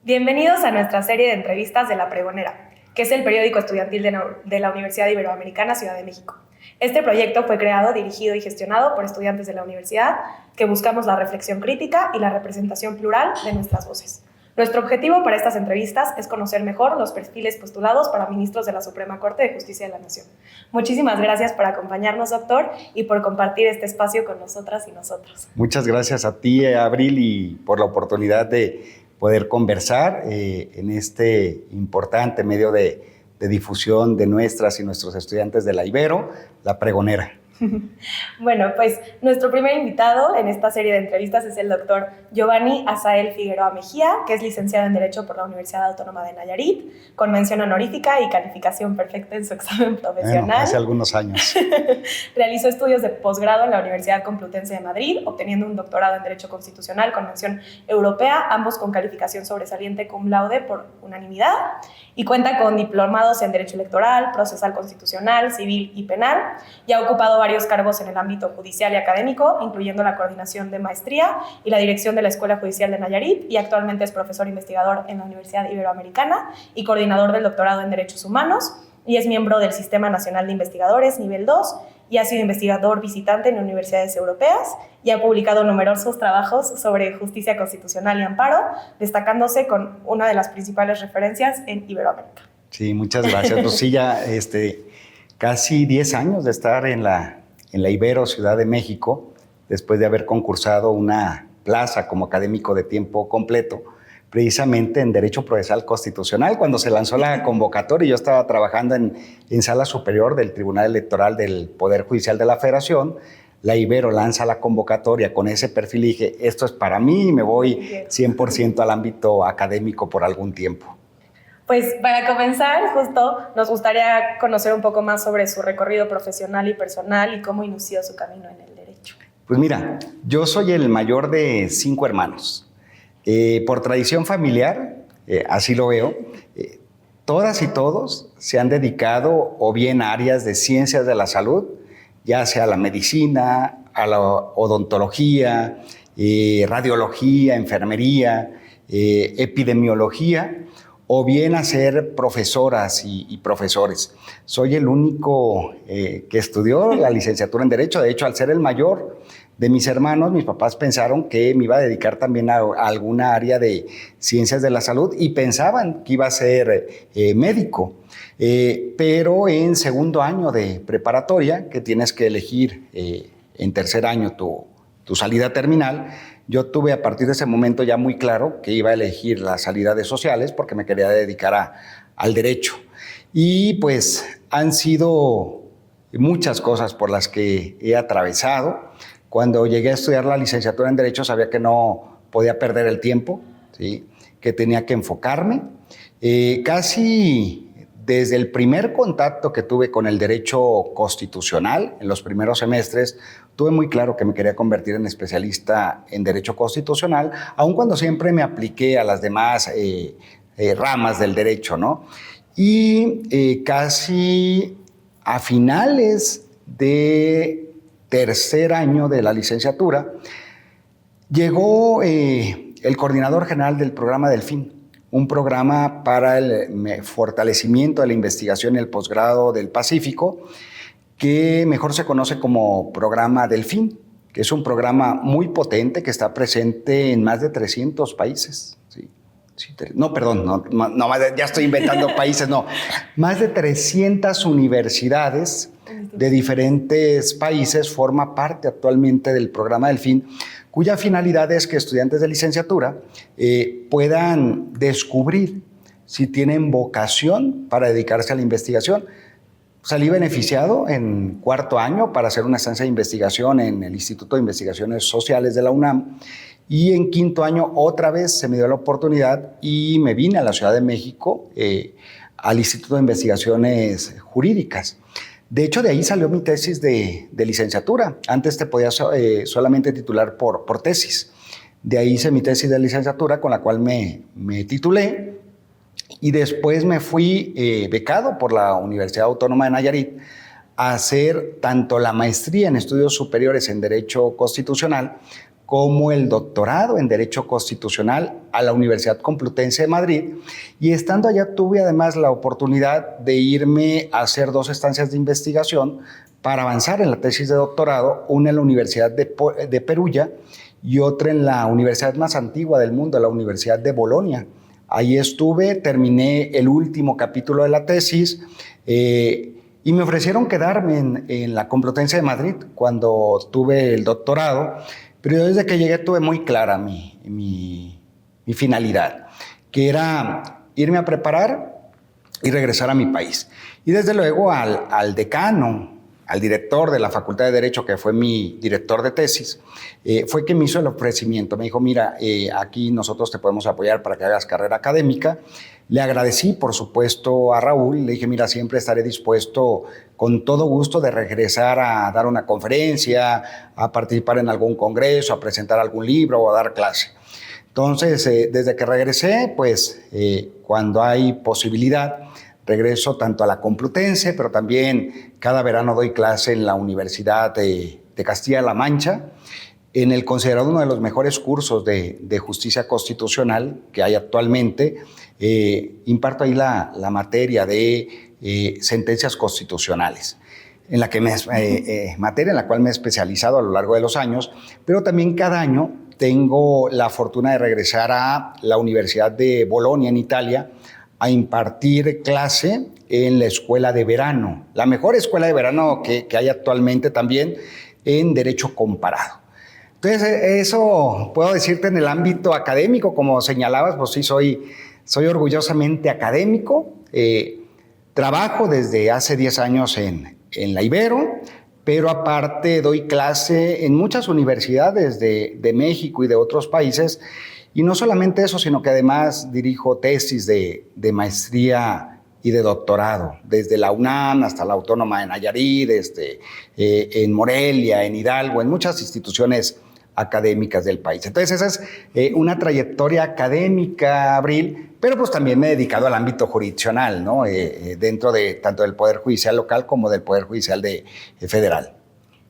Bienvenidos a nuestra serie de entrevistas de La Pregonera, que es el periódico estudiantil de la Universidad Iberoamericana Ciudad de México. Este proyecto fue creado, dirigido y gestionado por estudiantes de la universidad que buscamos la reflexión crítica y la representación plural de nuestras voces. Nuestro objetivo para estas entrevistas es conocer mejor los perfiles postulados para ministros de la Suprema Corte de Justicia de la Nación. Muchísimas gracias por acompañarnos, doctor, y por compartir este espacio con nosotras y nosotros. Muchas gracias a ti, Abril, y por la oportunidad de poder conversar en este importante medio de difusión de nuestras y nuestros estudiantes de la Ibero, La Pregonera. Bueno, pues nuestro primer invitado en esta serie de entrevistas es el doctor Giovanni Azael Figueroa Mejía, que es licenciado en Derecho por la Universidad Autónoma de Nayarit, con mención honorífica y calificación perfecta en su examen profesional. Bueno, hace algunos años. Realizó estudios de posgrado en la Universidad Complutense de Madrid, obteniendo un doctorado en Derecho Constitucional con mención europea, ambos con calificación sobresaliente cum laude por unanimidad, y cuenta con diplomados en Derecho Electoral, Procesal Constitucional, Civil y Penal, y ha ocupado varios cargos en el ámbito judicial y académico, incluyendo la coordinación de maestría y la dirección de la Escuela Judicial de Nayarit, y actualmente es profesor investigador en la Universidad Iberoamericana y coordinador del doctorado en Derechos Humanos, y es miembro del Sistema Nacional de Investigadores Nivel 2, y ha sido investigador visitante en universidades europeas, y ha publicado numerosos trabajos sobre justicia constitucional y amparo, destacándose con una de las principales referencias en Iberoamérica. Sí, muchas gracias. Pues sí, ya casi 10 años de estar en la Ibero Ciudad de México, después de haber concursado una plaza como académico de tiempo completo, precisamente en Derecho Procesal Constitucional. Cuando se lanzó la convocatoria, yo estaba trabajando en Sala Superior del Tribunal Electoral del Poder Judicial de la Federación. La Ibero lanza la convocatoria con ese perfil y dije, esto es para mí y me voy 100% al ámbito académico por algún tiempo. Pues para comenzar, justo nos gustaría conocer un poco más sobre su recorrido profesional y personal y cómo inició su camino en el derecho. Pues mira, yo soy el mayor de 5 hermanos. Por tradición familiar, así lo veo, todas y todos se han dedicado o bien a áreas de ciencias de la salud, ya sea a la medicina, a la odontología, radiología, enfermería, epidemiología, o bien a ser profesoras y profesores. Soy el único que estudió la licenciatura en Derecho. De hecho, al ser el mayor de mis hermanos, mis papás pensaron que me iba a dedicar también a alguna área de ciencias de la salud y pensaban que iba a ser médico. Pero en segundo año de preparatoria, que tienes que elegir en tercer año tu salida terminal, yo tuve a partir de ese momento ya muy claro que iba a elegir la salida de sociales porque me quería dedicar al derecho. Y pues han sido muchas cosas por las que he atravesado. Cuando llegué a estudiar la licenciatura en Derecho sabía que no podía perder el tiempo, ¿sí? Que tenía que enfocarme. Casi desde el primer contacto que tuve con el derecho constitucional, en los primeros semestres, tuve muy claro que me quería convertir en especialista en derecho constitucional, aun cuando siempre me apliqué a las demás ramas del derecho, ¿no? Y casi a finales de tercer año de la licenciatura, llegó el coordinador general del programa Delfín, un programa para el fortalecimiento de la investigación y el posgrado del Pacífico, que mejor se conoce como programa Delfín, que es un programa muy potente que está presente en más de 300 países. ¿Sí? No, perdón, ya estoy inventando países, no. Más de 300 universidades de diferentes países forma parte actualmente del programa Delfín, cuya finalidad es que estudiantes de licenciatura puedan descubrir si tienen vocación para dedicarse a la investigación. Salí beneficiado en cuarto año para hacer una estancia de investigación en el Instituto de Investigaciones Sociales de la UNAM, y en quinto año otra vez se me dio la oportunidad y me vine a la Ciudad de México al Instituto de Investigaciones Jurídicas. De hecho, de ahí salió mi tesis de licenciatura. Antes te podías solamente titular por tesis. De ahí hice mi tesis de licenciatura, con la cual me titulé, y después me fui becado por la Universidad Autónoma de Nayarit a hacer tanto la maestría en estudios superiores en Derecho Constitucional como el doctorado en Derecho Constitucional a la Universidad Complutense de Madrid, y estando allá tuve además la oportunidad de irme a hacer 2 estancias de investigación para avanzar en la tesis de doctorado, una en la Universidad de Perugia y otra en la universidad más antigua del mundo, la Universidad de Bolonia. Ahí estuve, terminé el último capítulo de la tesis y me ofrecieron quedarme en la Complutense de Madrid cuando tuve el doctorado, pero yo desde que llegué tuve muy clara mi finalidad, que era irme a preparar y regresar a mi país. Y desde luego al decano, al director de la Facultad de Derecho, que fue mi director de tesis, fue que me hizo el ofrecimiento. Me dijo, mira, aquí nosotros te podemos apoyar para que hagas carrera académica. Le agradecí, por supuesto, a Raúl. Le dije, mira, siempre estaré dispuesto, con todo gusto, de regresar a dar una conferencia, a participar en algún congreso, a presentar algún libro o a dar clase. Entonces, desde que regresé, pues, cuando hay posibilidad, regreso tanto a la Complutense, pero también cada verano doy clase en la Universidad de Castilla-La Mancha, en el considerado uno de los mejores cursos de justicia constitucional que hay actualmente. Imparto ahí la materia de sentencias constitucionales, en la que materia en la cual me he especializado a lo largo de los años, pero también cada año tengo la fortuna de regresar a la Universidad de Bolonia, en Italia, a impartir clase en la escuela de verano, la mejor escuela de verano que hay actualmente también en Derecho Comparado. Entonces, eso puedo decirte en el ámbito académico, como señalabas, pues sí, soy orgullosamente académico. Trabajo desde hace 10 años en la Ibero, pero aparte doy clase en muchas universidades de México y de otros países. Y no solamente eso, sino que además dirijo tesis de maestría y de doctorado, desde la UNAM hasta la Autónoma de Nayarit, en Morelia, en Hidalgo, en muchas instituciones académicas del país. Entonces esa es una trayectoria académica, Abril, pero pues también me he dedicado al ámbito jurisdiccional, ¿no? Dentro de tanto del Poder Judicial local como del Poder Judicial federal.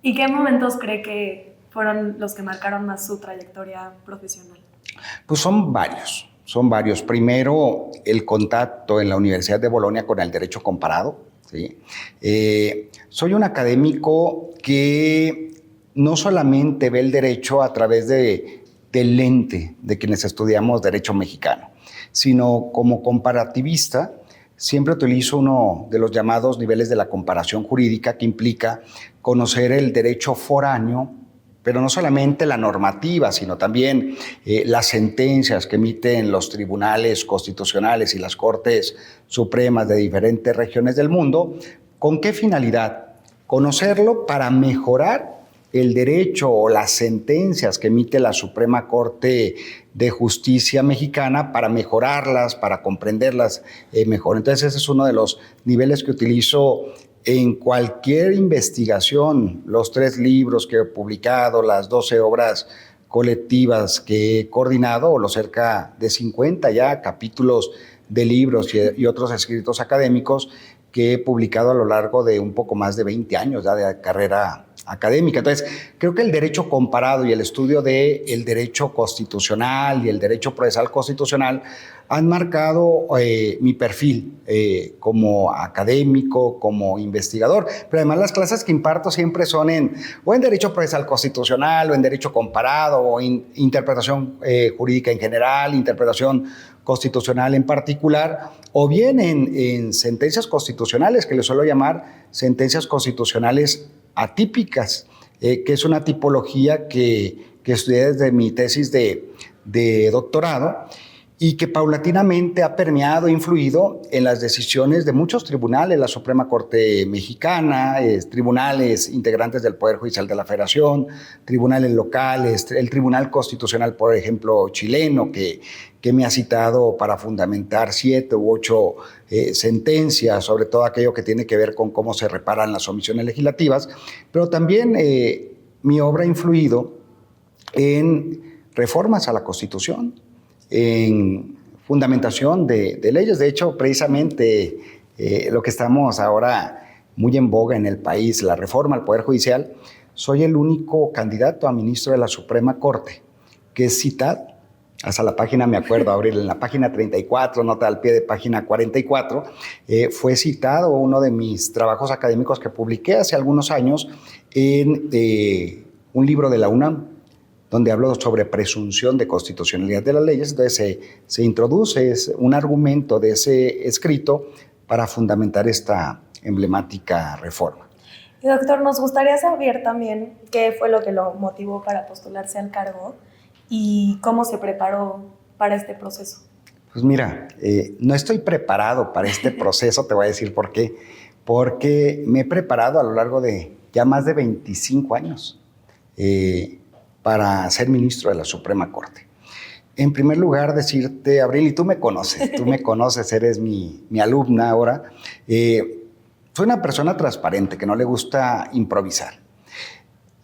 ¿Y qué momentos cree que fueron los que marcaron más su trayectoria profesional? Pues son varios. Primero, el contacto en la Universidad de Bolonia con el derecho comparado, ¿sí? Soy un académico que no solamente ve el derecho a través del lente de quienes estudiamos derecho mexicano, sino como comparativista. Siempre utilizo uno de los llamados niveles de la comparación jurídica, que implica conocer el derecho foráneo, pero no solamente la normativa, sino también las sentencias que emiten los tribunales constitucionales y las Cortes Supremas de diferentes regiones del mundo. ¿Con qué finalidad? Conocerlo para mejorar el derecho o las sentencias que emite la Suprema Corte de Justicia mexicana, para mejorarlas, para comprenderlas mejor. Entonces ese es uno de los niveles que utilizo en cualquier investigación. Los 3 libros que he publicado, las 12 obras colectivas que he coordinado, o los cerca de 50 ya capítulos de libros y otros escritos académicos que he publicado a lo largo de un poco más de 20 años ya de carrera académica. Entonces, creo que el derecho comparado y el estudio del derecho constitucional y el derecho procesal constitucional han marcado mi perfil como académico, como investigador. Pero además las clases que imparto siempre son o en derecho procesal constitucional, o en derecho comparado, o interpretación jurídica en general, interpretación constitucional en particular, o bien en sentencias constitucionales, que les suelo llamar sentencias constitucionales atípicas, que es una tipología que estudié desde mi tesis de doctorado, y que paulatinamente ha permeado e influido en las decisiones de muchos tribunales, la Suprema Corte Mexicana, tribunales integrantes del Poder Judicial de la Federación, tribunales locales, el Tribunal Constitucional, por ejemplo, chileno, que me ha citado para fundamentar 7 u 8 sentencias, sobre todo aquello que tiene que ver con cómo se reparan las omisiones legislativas, pero también mi obra ha influido en reformas a la Constitución, en fundamentación de leyes. De hecho, precisamente lo que estamos ahora muy en boga en el país, la reforma al Poder Judicial, soy el único candidato a ministro de la Suprema Corte que es citado. Hasta la página, me acuerdo, Abril, en la página 34, nota al pie de página 44, fue citado uno de mis trabajos académicos que publiqué hace algunos años en un libro de la UNAM, donde hablo sobre presunción de constitucionalidad de las leyes. Entonces se introduce un argumento de ese escrito para fundamentar esta emblemática reforma. Y doctor, nos gustaría saber también qué fue lo que lo motivó para postularse al cargo y cómo se preparó para este proceso. Pues mira, no estoy preparado para este proceso, te voy a decir por qué. Porque me he preparado a lo largo de ya más de 25 años para ser ministro de la Suprema Corte. En primer lugar, decirte, Abril, y tú me conoces, eres mi alumna ahora. Soy una persona transparente, que no le gusta improvisar.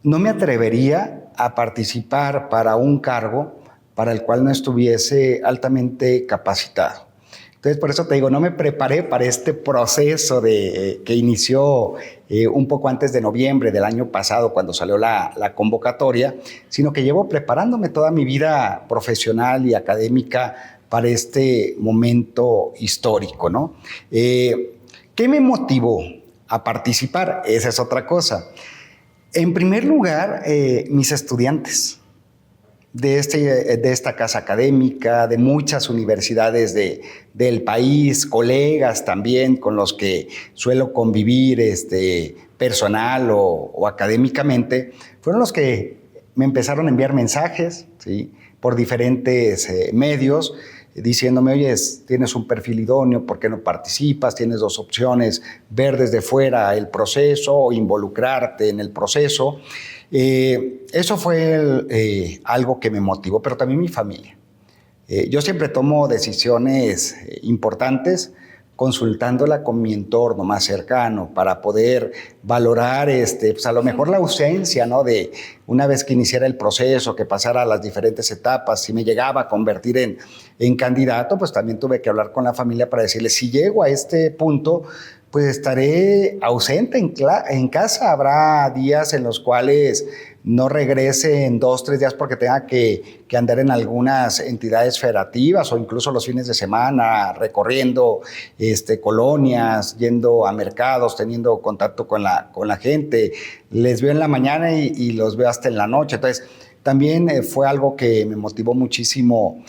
No me atrevería a participar para un cargo para el cual no estuviese altamente capacitado. Entonces, por eso te digo, no me preparé para este proceso que inició un poco antes de noviembre del año pasado, cuando salió la convocatoria, sino que llevo preparándome toda mi vida profesional y académica para este momento histórico, ¿no? ¿Qué me motivó a participar? Esa es otra cosa. En primer lugar, mis estudiantes de esta casa académica, de muchas universidades del país, colegas también con los que suelo convivir personal o académicamente, fueron los que me empezaron a enviar mensajes, ¿sí?, por diferentes medios, diciéndome, oye, tienes un perfil idóneo, ¿por qué no participas? Tienes dos opciones, ver desde fuera el proceso o involucrarte en el proceso. Eso fue algo que me motivó, pero también mi familia. Yo siempre tomo decisiones importantes consultándola con mi entorno más cercano para poder valorar pues a lo mejor la ausencia, ¿no?, de una vez que iniciara el proceso, que pasara las diferentes etapas. Si me llegaba a convertir en candidato, pues también tuve que hablar con la familia para decirle, si llego a este punto, pues estaré ausente en casa. Habrá días en los cuales no regrese en 2, 3 días porque tenga que andar en algunas entidades federativas o incluso los fines de semana recorriendo colonias, yendo a mercados, teniendo contacto con la gente. Les veo en la mañana y los veo hasta en la noche. Entonces, también fue algo que me motivó muchísimo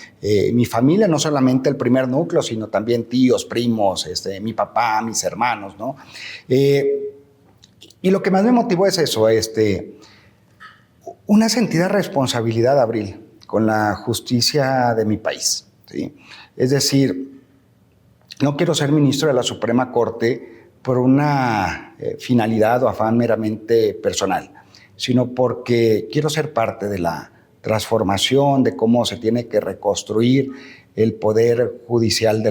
mi familia, no solamente el primer núcleo, sino también tíos, primos, mi papá, mis hermanos, ¿no? Y lo que más me motivó es eso, una sentida responsabilidad, Abril, con la justicia de mi país, ¿sí? Es decir, no quiero ser ministro de la Suprema Corte por una finalidad o afán meramente personal, sino porque quiero ser parte de la transformación, de cómo se tiene que reconstruir el poder judicial de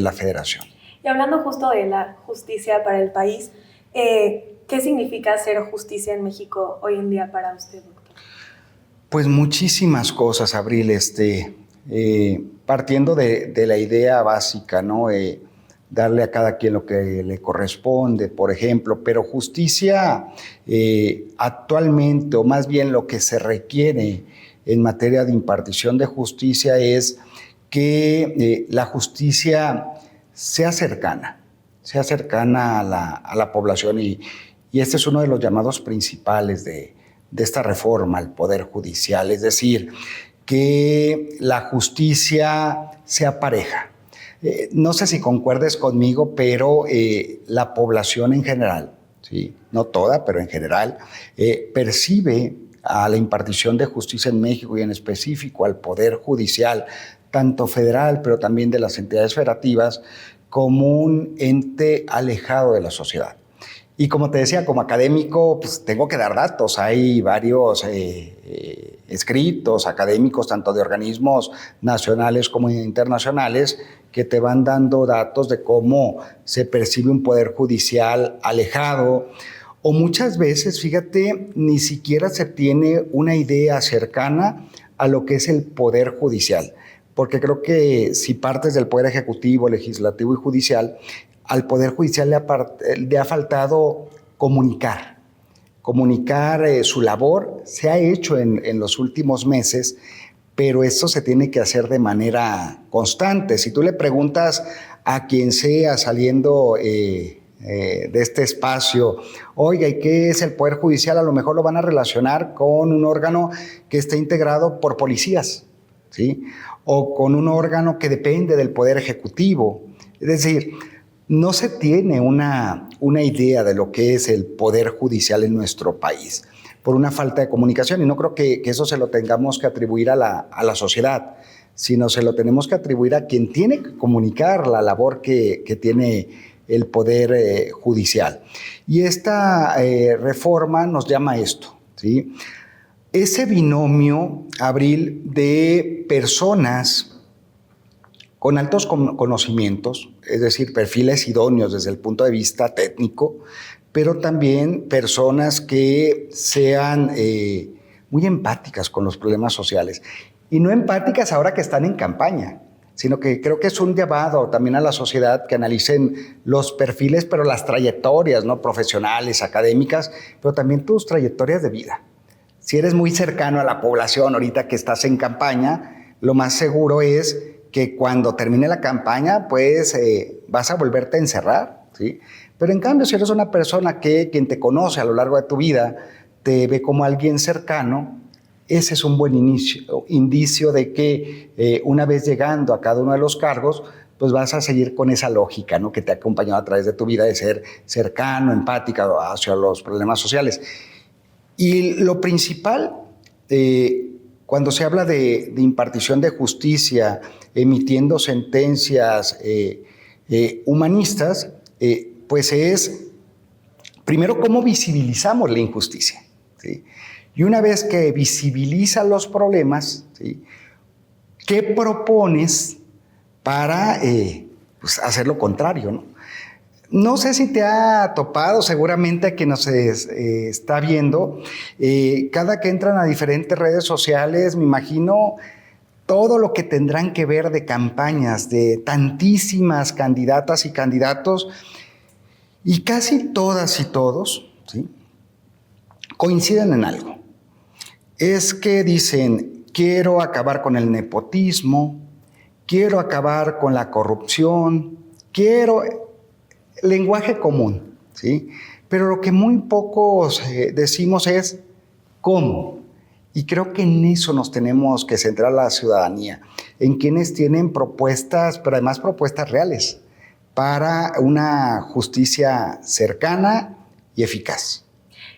la Federación. Y hablando justo de la justicia para el país, ¿qué significa hacer justicia en México hoy en día para usted, doctor? Pues muchísimas cosas, Abril, partiendo de la idea básica, ¿no? Darle a cada quien lo que le corresponde, por ejemplo, pero justicia actualmente, o más bien lo que se requiere en materia de impartición de justicia es que la justicia sea cercana a la población y este es uno de los llamados principales de esta reforma al Poder Judicial, es decir, que la justicia sea pareja. No sé si concuerdes conmigo, pero la población en general, ¿sí?, no toda, pero en general, percibe a la impartición de justicia en México y en específico al Poder Judicial, tanto federal, pero también de las entidades federativas, como un ente alejado de la sociedad. Y como te decía, como académico, pues tengo que dar datos. Hay varios escritos académicos, tanto de organismos nacionales como internacionales, que te van dando datos de cómo se percibe un poder judicial alejado, o muchas veces, fíjate, ni siquiera se tiene una idea cercana a lo que es el poder judicial. Porque creo que si partes del poder ejecutivo, legislativo y judicial, al Poder Judicial le ha faltado comunicar comunicar su labor. Se ha hecho en los últimos meses, pero esto se tiene que hacer de manera constante. Si tú le preguntas a quien sea saliendo de este espacio, oiga, ¿y qué es el Poder Judicial? A lo mejor lo van a relacionar con un órgano que está integrado por policías, ¿sí? O con un órgano que depende del Poder Ejecutivo. Es decir, no se tiene una idea de lo que es el Poder Judicial en nuestro país por una falta de comunicación, y no creo que eso se lo tengamos que atribuir a la sociedad, sino se lo tenemos que atribuir a quien tiene que comunicar la labor que tiene el Poder Judicial. Y esta reforma nos llama a esto, ¿sí? Ese binomio, Abril, de personas con altos conocimientos, es decir, perfiles idóneos desde el punto de vista técnico, pero también personas que sean muy empáticas con los problemas sociales. Y no empáticas ahora que están en campaña, sino que creo que es un llamado también a la sociedad que analicen los perfiles, pero las trayectorias, ¿no? Profesionales, académicas, pero también tus trayectorias de vida. Si eres muy cercano a la población ahorita que estás en campaña, lo más seguro es que cuando termine la campaña, pues vas a volverte a encerrar, ¿sí? Pero en cambio, si eres una persona que quien te conoce a lo largo de tu vida te ve como alguien cercano, ese es un buen indicio de que una vez llegando a cada uno de los cargos, pues vas a seguir con esa lógica, ¿no? Que te ha acompañado a través de tu vida de ser cercano, empática hacia los problemas sociales. Y lo principal, cuando se habla de impartición de justicia, emitiendo sentencias humanistas, pues es, primero, cómo visibilizamos la injusticia, ¿sí? Y una vez que visibilizas los problemas, ¿sí?, ¿qué propones para pues hacer lo contrario, ¿no? No sé si te ha topado, seguramente a quien nos está viendo, cada que entran a diferentes redes sociales, me imagino todo lo que tendrán que ver de campañas de tantísimas candidatas y candidatos, y casi todas y todos, ¿sí?, coinciden en algo. Es que dicen, quiero acabar con el nepotismo, quiero acabar con la corrupción, quiero lenguaje común, ¿sí? Pero lo que muy pocos decimos es cómo. Y creo que en eso nos tenemos que centrar la ciudadanía, en quienes tienen propuestas, pero además propuestas reales, para una justicia cercana y eficaz.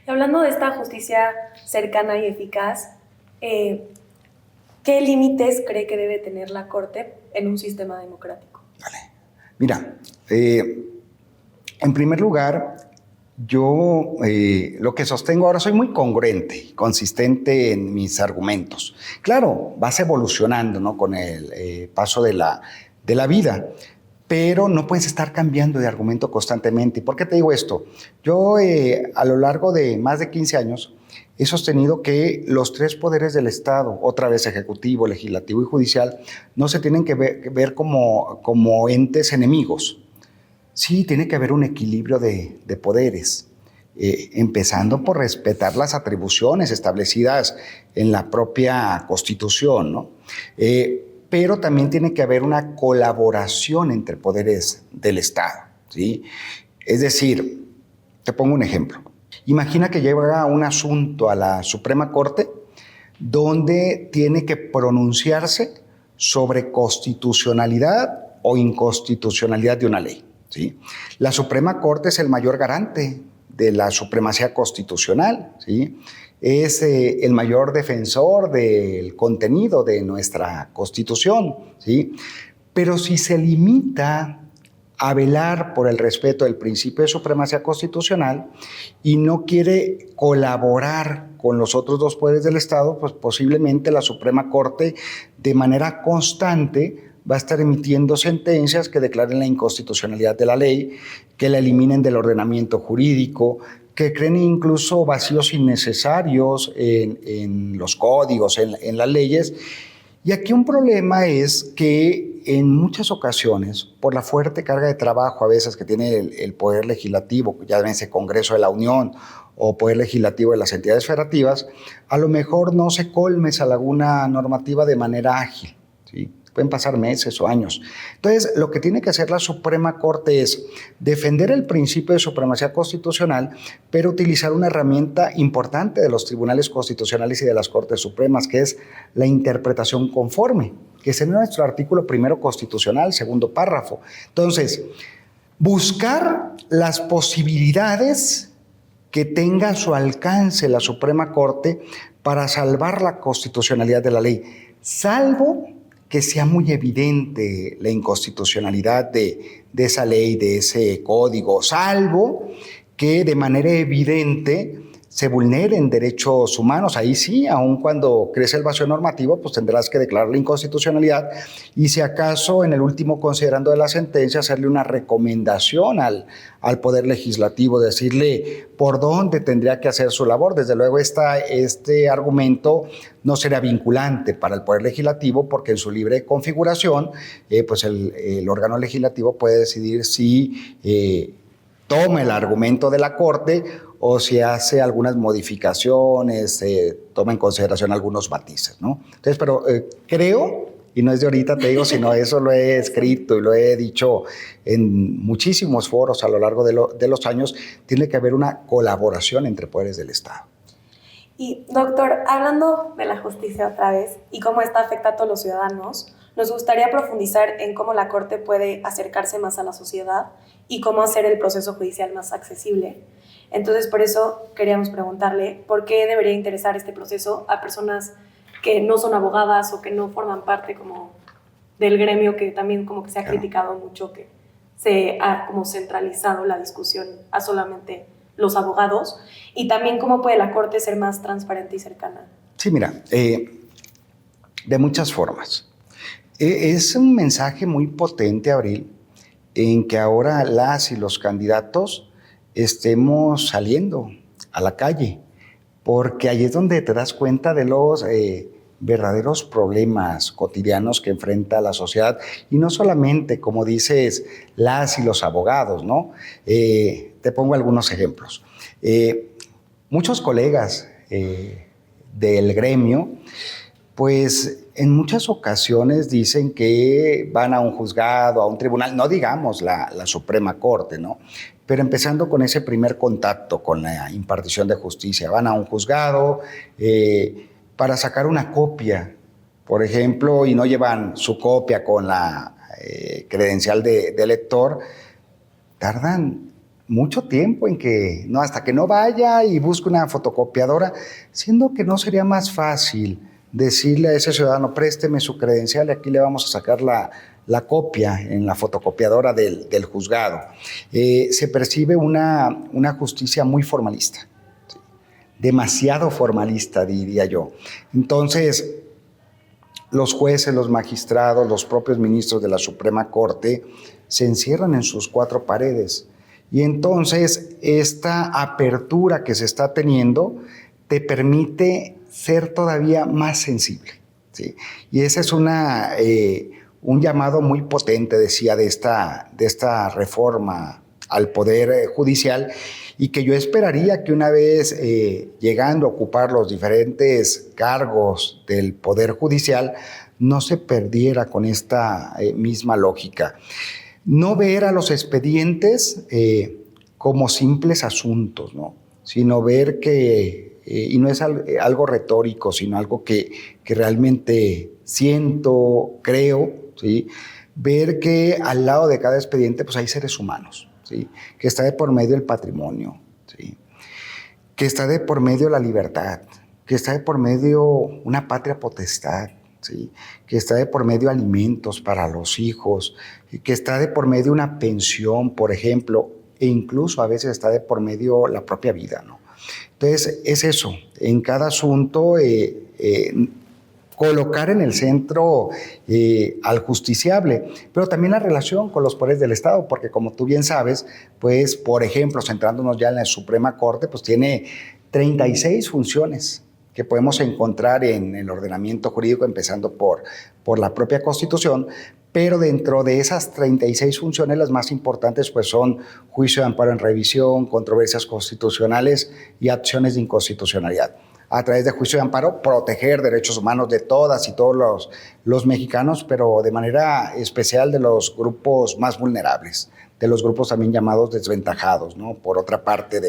Y hablando de esta justicia cercana y eficaz, ¿qué límites cree que debe tener la Corte en un sistema democrático? Vale. Mira, en primer lugar, yo lo que sostengo ahora, soy muy congruente, consistente en mis argumentos. Claro, vas evolucionando, ¿no?, con el paso de la vida, pero no puedes estar cambiando de argumento constantemente. ¿Y por qué te digo esto? Yo a lo largo de más de 15 años he sostenido que los tres poderes del Estado, otra vez ejecutivo, legislativo y judicial, no se tienen que ver como entes enemigos. Sí, tiene que haber un equilibrio de poderes, empezando por respetar las atribuciones establecidas en la propia Constitución, ¿no? Pero también tiene que haber una colaboración entre poderes del Estado, ¿sí? Es decir, te pongo un ejemplo. Imagina que llega un asunto a la Suprema Corte donde tiene que pronunciarse sobre constitucionalidad o inconstitucionalidad de una ley, ¿sí? La Suprema Corte es el mayor garante de la supremacía constitucional, ¿sí? Es el mayor defensor del contenido de nuestra Constitución, ¿sí? Pero si se limita a velar por el respeto del principio de supremacía constitucional y no quiere colaborar con los otros dos poderes del Estado, pues posiblemente la Suprema Corte de manera constante va a estar emitiendo sentencias que declaren la inconstitucionalidad de la ley, que la eliminen del ordenamiento jurídico, que creen incluso vacíos innecesarios en los códigos, en las leyes. Y aquí un problema es que en muchas ocasiones, por la fuerte carga de trabajo a veces que tiene el Poder Legislativo, ya ven ese Congreso de la Unión o Poder Legislativo de las entidades federativas, a lo mejor no se colme esa laguna normativa de manera ágil, ¿sí? Pueden pasar meses o años. Entonces, lo que tiene que hacer la Suprema Corte es defender el principio de supremacía constitucional, pero utilizar una herramienta importante de los tribunales constitucionales y de las Cortes Supremas, que es la interpretación conforme, que es en nuestro artículo 1 constitucional, 2º párrafo. Entonces, buscar las posibilidades que tenga a su alcance la Suprema Corte para salvar la constitucionalidad de la ley, salvo que sea muy evidente la inconstitucionalidad de esa ley, de ese código, salvo que de manera evidente se vulneren derechos humanos. Ahí sí, aun cuando crece el vacío normativo, pues tendrás que declarar la inconstitucionalidad y si acaso en el último considerando de la sentencia hacerle una recomendación al Poder Legislativo, decirle por dónde tendría que hacer su labor. Desde luego este argumento no será vinculante para el Poder Legislativo porque en su libre configuración pues el órgano legislativo puede decidir si toma el argumento de la Corte o si hace algunas modificaciones, toma en consideración algunos matices, ¿no? Entonces, pero creo, y no es de ahorita, te digo, sino eso lo he escrito y lo he dicho en muchísimos foros a lo largo de los años, tiene que haber una colaboración entre poderes del Estado. Y, doctor, hablando de la justicia otra vez y cómo esta afecta a todos los ciudadanos, nos gustaría profundizar en cómo la Corte puede acercarse más a la sociedad y cómo hacer el proceso judicial más accesible. Entonces, por eso queríamos preguntarle por qué debería interesar este proceso a personas que no son abogadas o que no forman parte como del gremio, que también como que se ha criticado mucho, que se ha como centralizado la discusión a solamente los abogados, y también cómo puede la Corte ser más transparente y cercana. Sí, mira, de muchas formas. Es un mensaje muy potente, Abril, en que ahora las y los candidatos estemos saliendo a la calle, porque ahí es donde te das cuenta de los verdaderos problemas cotidianos que enfrenta la sociedad, y no solamente, como dices, las y los abogados, ¿no? Te pongo algunos ejemplos. Muchos colegas del gremio, pues en muchas ocasiones dicen que van a un juzgado, a un tribunal, no digamos la Suprema Corte, ¿no? Pero empezando con ese primer contacto con la impartición de justicia, van a un juzgado para sacar una copia, por ejemplo, y no llevan su copia con la credencial de lector, tardan mucho tiempo en que, no, hasta que no vaya y busque una fotocopiadora, siendo que no sería más fácil decirle a ese ciudadano, présteme su credencial y aquí le vamos a sacar la copia en la fotocopiadora del juzgado. Se percibe una justicia muy formalista, ¿sí? Demasiado formalista, diría yo. Entonces, los jueces, los magistrados, los propios ministros de la Suprema Corte se encierran en sus cuatro paredes. Y entonces, esta apertura que se está teniendo te permite ser todavía más sensible, ¿sí? Y ese es un llamado muy potente, decía, de esta reforma al Poder Judicial, y que yo esperaría que una vez llegando a ocupar los diferentes cargos del Poder Judicial, no se perdiera con esta misma lógica. No ver a los expedientes como simples asuntos, ¿no? Sino ver que, y no es algo retórico, sino algo que realmente siento, creo, ¿sí? Ver que al lado de cada expediente pues hay seres humanos, ¿sí? Que está de por medio el patrimonio, ¿sí? Que está de por medio la libertad, que está de por medio una patria potestad, ¿sí? Que está de por medio alimentos para los hijos, que está de por medio una pensión, por ejemplo, e incluso a veces está de por medio la propia vida, ¿no? Entonces, es eso, en cada asunto colocar en el centro al justiciable, pero también la relación con los poderes del Estado, porque como tú bien sabes, pues, por ejemplo, centrándonos ya en la Suprema Corte, pues tiene 36 funciones que podemos encontrar en el ordenamiento jurídico, empezando por la propia Constitución, pero dentro de esas 36 funciones, las más importantes pues son juicio de amparo en revisión, controversias constitucionales y acciones de inconstitucionalidad. A través de juicio de amparo, proteger derechos humanos de todas y todos los mexicanos, pero de manera especial de los grupos más vulnerables, de los grupos también llamados desventajados, ¿no? Por otra parte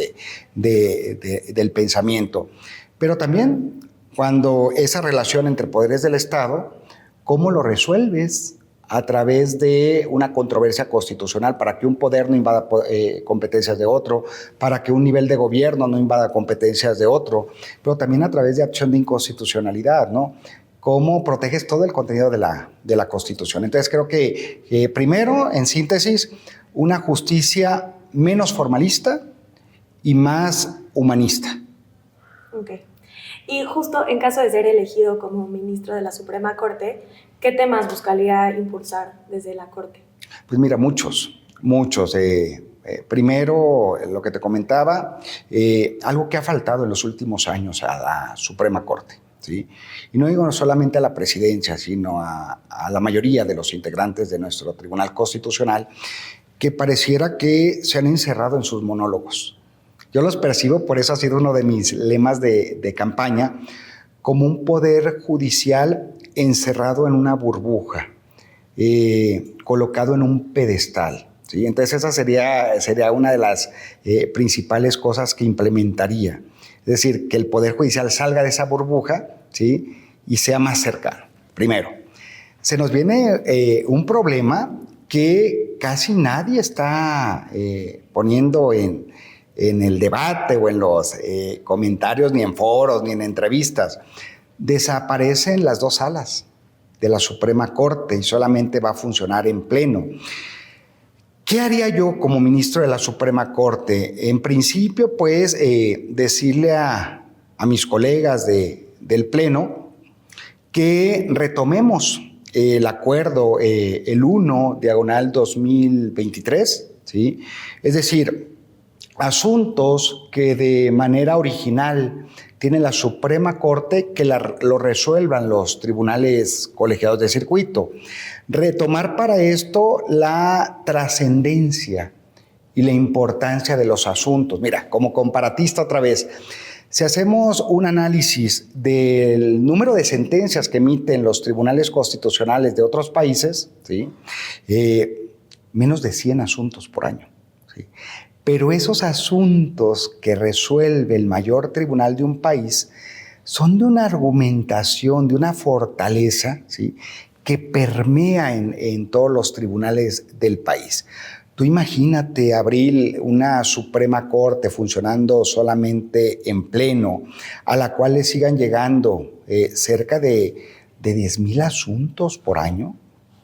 del pensamiento. Pero también cuando esa relación entre poderes del Estado, ¿cómo lo resuelves? A través de una controversia constitucional para que un poder no invada competencias de otro, para que un nivel de gobierno no invada competencias de otro, pero también a través de acción de inconstitucionalidad, ¿no? ¿Cómo proteges todo el contenido de la Constitución? Entonces creo que primero, en síntesis, una justicia menos formalista y más humanista. Ok. Y justo en caso de ser elegido como ministro de la Suprema Corte, ¿qué temas buscaría impulsar desde la Corte? Pues mira, muchos. Primero, lo que te comentaba, algo que ha faltado en los últimos años a la Suprema Corte, ¿sí? Y no digo solamente a la presidencia, sino a la mayoría de los integrantes de nuestro Tribunal Constitucional, que pareciera que se han encerrado en sus monólogos. Yo los percibo, por eso ha sido uno de mis lemas de campaña, como un poder judicial encerrado en una burbuja, colocado en un pedestal, ¿sí? Entonces esa sería una de las principales cosas que implementaría. Es decir, que el Poder Judicial salga de esa burbuja, ¿sí? Y sea más cercano. Primero, se nos viene un problema que casi nadie está poniendo en el debate o en los comentarios, ni en foros, ni en entrevistas. Desaparecen las dos salas de la Suprema Corte y solamente va a funcionar en pleno. ¿Qué haría yo como ministro de la Suprema Corte? En principio, pues, decirle a mis colegas del pleno que retomemos el acuerdo, el 1/2023, ¿sí? Es decir, asuntos que de manera original tiene la Suprema Corte, que lo resuelvan los tribunales colegiados de circuito. Retomar para esto la trascendencia y la importancia de los asuntos. Mira, como comparatista otra vez, si hacemos un análisis del número de sentencias que emiten los tribunales constitucionales de otros países, ¿sí? Menos de 100 asuntos por año, ¿sí? Pero esos asuntos que resuelve el mayor tribunal de un país son de una argumentación, de una fortaleza, ¿sí? Que permea en todos los tribunales del país. Tú imagínate, Abril, una Suprema Corte funcionando solamente en pleno, a la cual le sigan llegando cerca de 10,000 asuntos por año.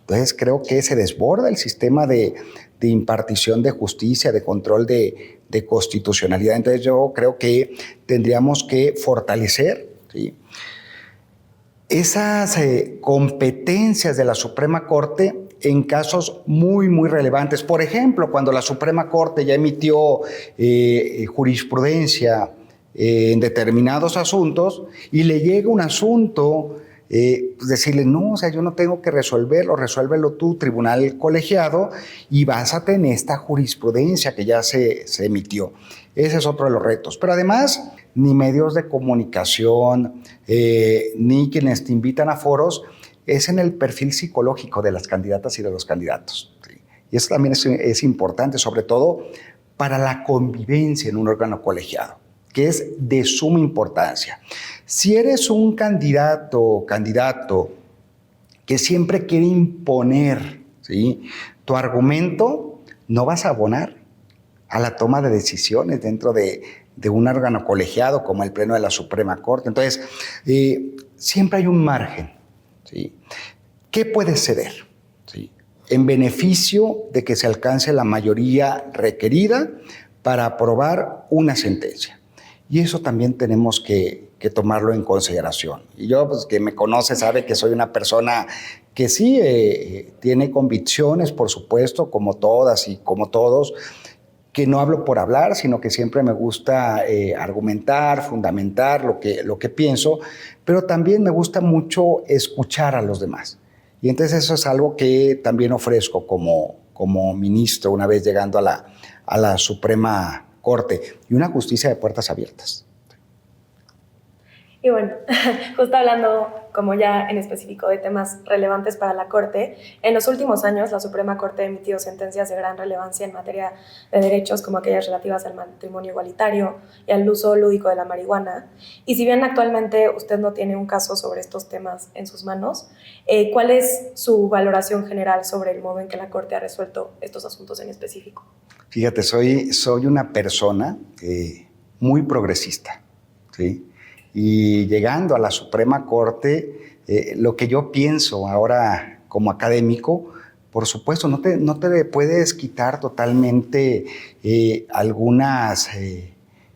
Entonces creo que se desborda el sistema de impartición de justicia, de control de constitucionalidad. Entonces yo creo que tendríamos que fortalecer, ¿sí?, esas competencias de la Suprema Corte en casos muy, muy relevantes. Por ejemplo, cuando la Suprema Corte ya emitió jurisprudencia en determinados asuntos y le llega un asunto, pues decirle, no, o sea, yo no tengo que resuélvelo tú, tribunal colegiado, y básate en esta jurisprudencia que ya se emitió. Ese es otro de los retos. Pero además, ni medios de comunicación, ni quienes te invitan a foros, es en el perfil psicológico de las candidatas y de los candidatos, ¿sí? Y eso también es importante, sobre todo para la convivencia en un órgano colegiado, que es de suma importancia. Si eres un candidato o candidato que siempre quiere imponer, ¿sí?, tu argumento, no vas a abonar a la toma de decisiones dentro de un órgano colegiado como el Pleno de la Suprema Corte. Entonces, siempre hay un margen, ¿sí? ¿Qué puede ceder? ¿Sí? En beneficio de que se alcance la mayoría requerida para aprobar una sentencia. Y eso también tenemos que tomarlo en consideración. Y yo, pues, que me conoce, sabe que soy una persona que sí tiene convicciones, por supuesto, como todas y como todos, que no hablo por hablar, sino que siempre me gusta argumentar, fundamentar lo que pienso, pero también me gusta mucho escuchar a los demás. Y entonces eso es algo que también ofrezco como ministro una vez llegando a la Suprema Corte, y una justicia de puertas abiertas. Y bueno, justo hablando como ya en específico de temas relevantes para la Corte, en los últimos años la Suprema Corte ha emitido sentencias de gran relevancia en materia de derechos como aquellas relativas al matrimonio igualitario y al uso lúdico de la marihuana. Y si bien actualmente usted no tiene un caso sobre estos temas en sus manos, ¿cuál es su valoración general sobre el modo en que la Corte ha resuelto estos asuntos en específico? Fíjate, soy una persona muy progresista, ¿sí? Y llegando a la Suprema Corte, lo que yo pienso ahora como académico, por supuesto, no te puedes quitar totalmente algunas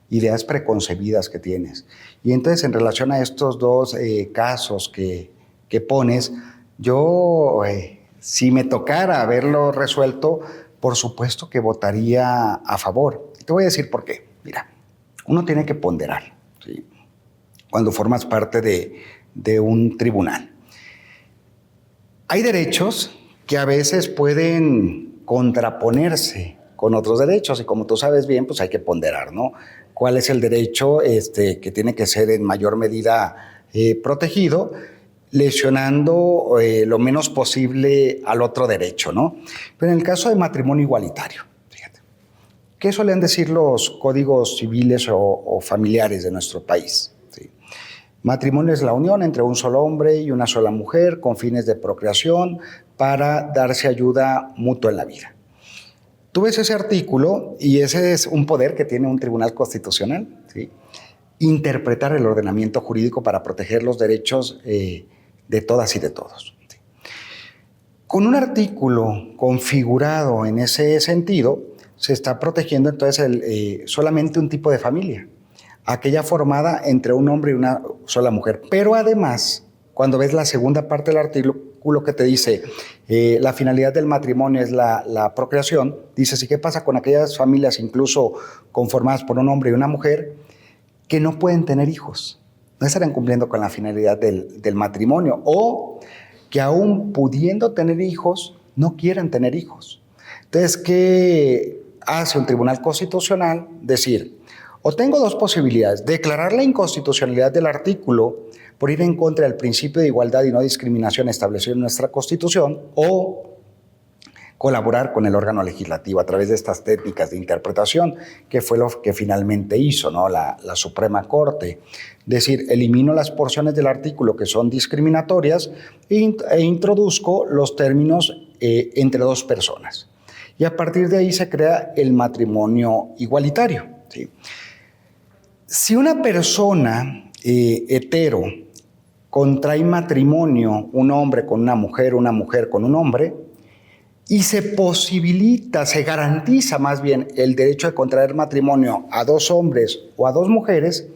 ideas preconcebidas que tienes. Y entonces, en relación a estos dos casos que pones, yo, si me tocara haberlo resuelto, por supuesto que votaría a favor. Te voy a decir por qué. Mira, uno tiene que ponderar, ¿sí?, cuando formas parte de un tribunal. Hay derechos que a veces pueden contraponerse con otros derechos, y como tú sabes bien, pues hay que ponderar, ¿no? ¿Cuál es el derecho que tiene que ser en mayor medida protegido, lesionando lo menos posible al otro derecho, ¿no? Pero en el caso de matrimonio igualitario, fíjate, ¿qué suelen decir los códigos civiles o familiares de nuestro país? Matrimonio es la unión entre un solo hombre y una sola mujer con fines de procreación para darse ayuda mutua en la vida. Tú ves ese artículo y ese es un poder que tiene un tribunal constitucional, ¿sí? Interpretar el ordenamiento jurídico para proteger los derechos de todas y de todos. ¿Sí? Con un artículo configurado en ese sentido, se está protegiendo entonces solamente un tipo de familia, aquella formada entre un hombre y una sola mujer. Pero además, cuando ves la segunda parte del artículo que te dice la finalidad del matrimonio es la procreación, dices, ¿y qué pasa con aquellas familias incluso conformadas por un hombre y una mujer que no pueden tener hijos? No estarán cumpliendo con la finalidad del matrimonio, o que aún pudiendo tener hijos, no quieran tener hijos. Entonces, ¿qué hace un tribunal constitucional? Decir, o tengo dos posibilidades: declarar la inconstitucionalidad del artículo por ir en contra del principio de igualdad y no discriminación establecido en nuestra Constitución, o colaborar con el órgano legislativo a través de estas técnicas de interpretación, que fue lo que finalmente hizo, ¿no?, la Suprema Corte. Es decir, elimino las porciones del artículo que son discriminatorias e introduzco los términos entre dos personas. Y a partir de ahí se crea el matrimonio igualitario, ¿sí? Si una persona hetero contrae matrimonio, un hombre con una mujer con un hombre, y se posibilita, se garantiza más bien el derecho de contraer matrimonio a dos hombres o a dos mujeres,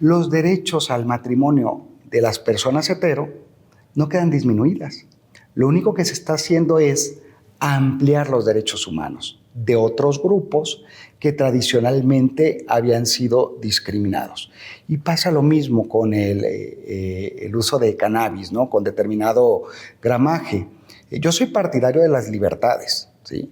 los derechos al matrimonio de las personas hetero no quedan disminuidas. Lo único que se está haciendo es ampliar los derechos humanos de otros grupos que tradicionalmente habían sido discriminados. Y pasa lo mismo con el uso de cannabis, ¿no?, con determinado gramaje. Yo soy partidario de las libertades, ¿sí?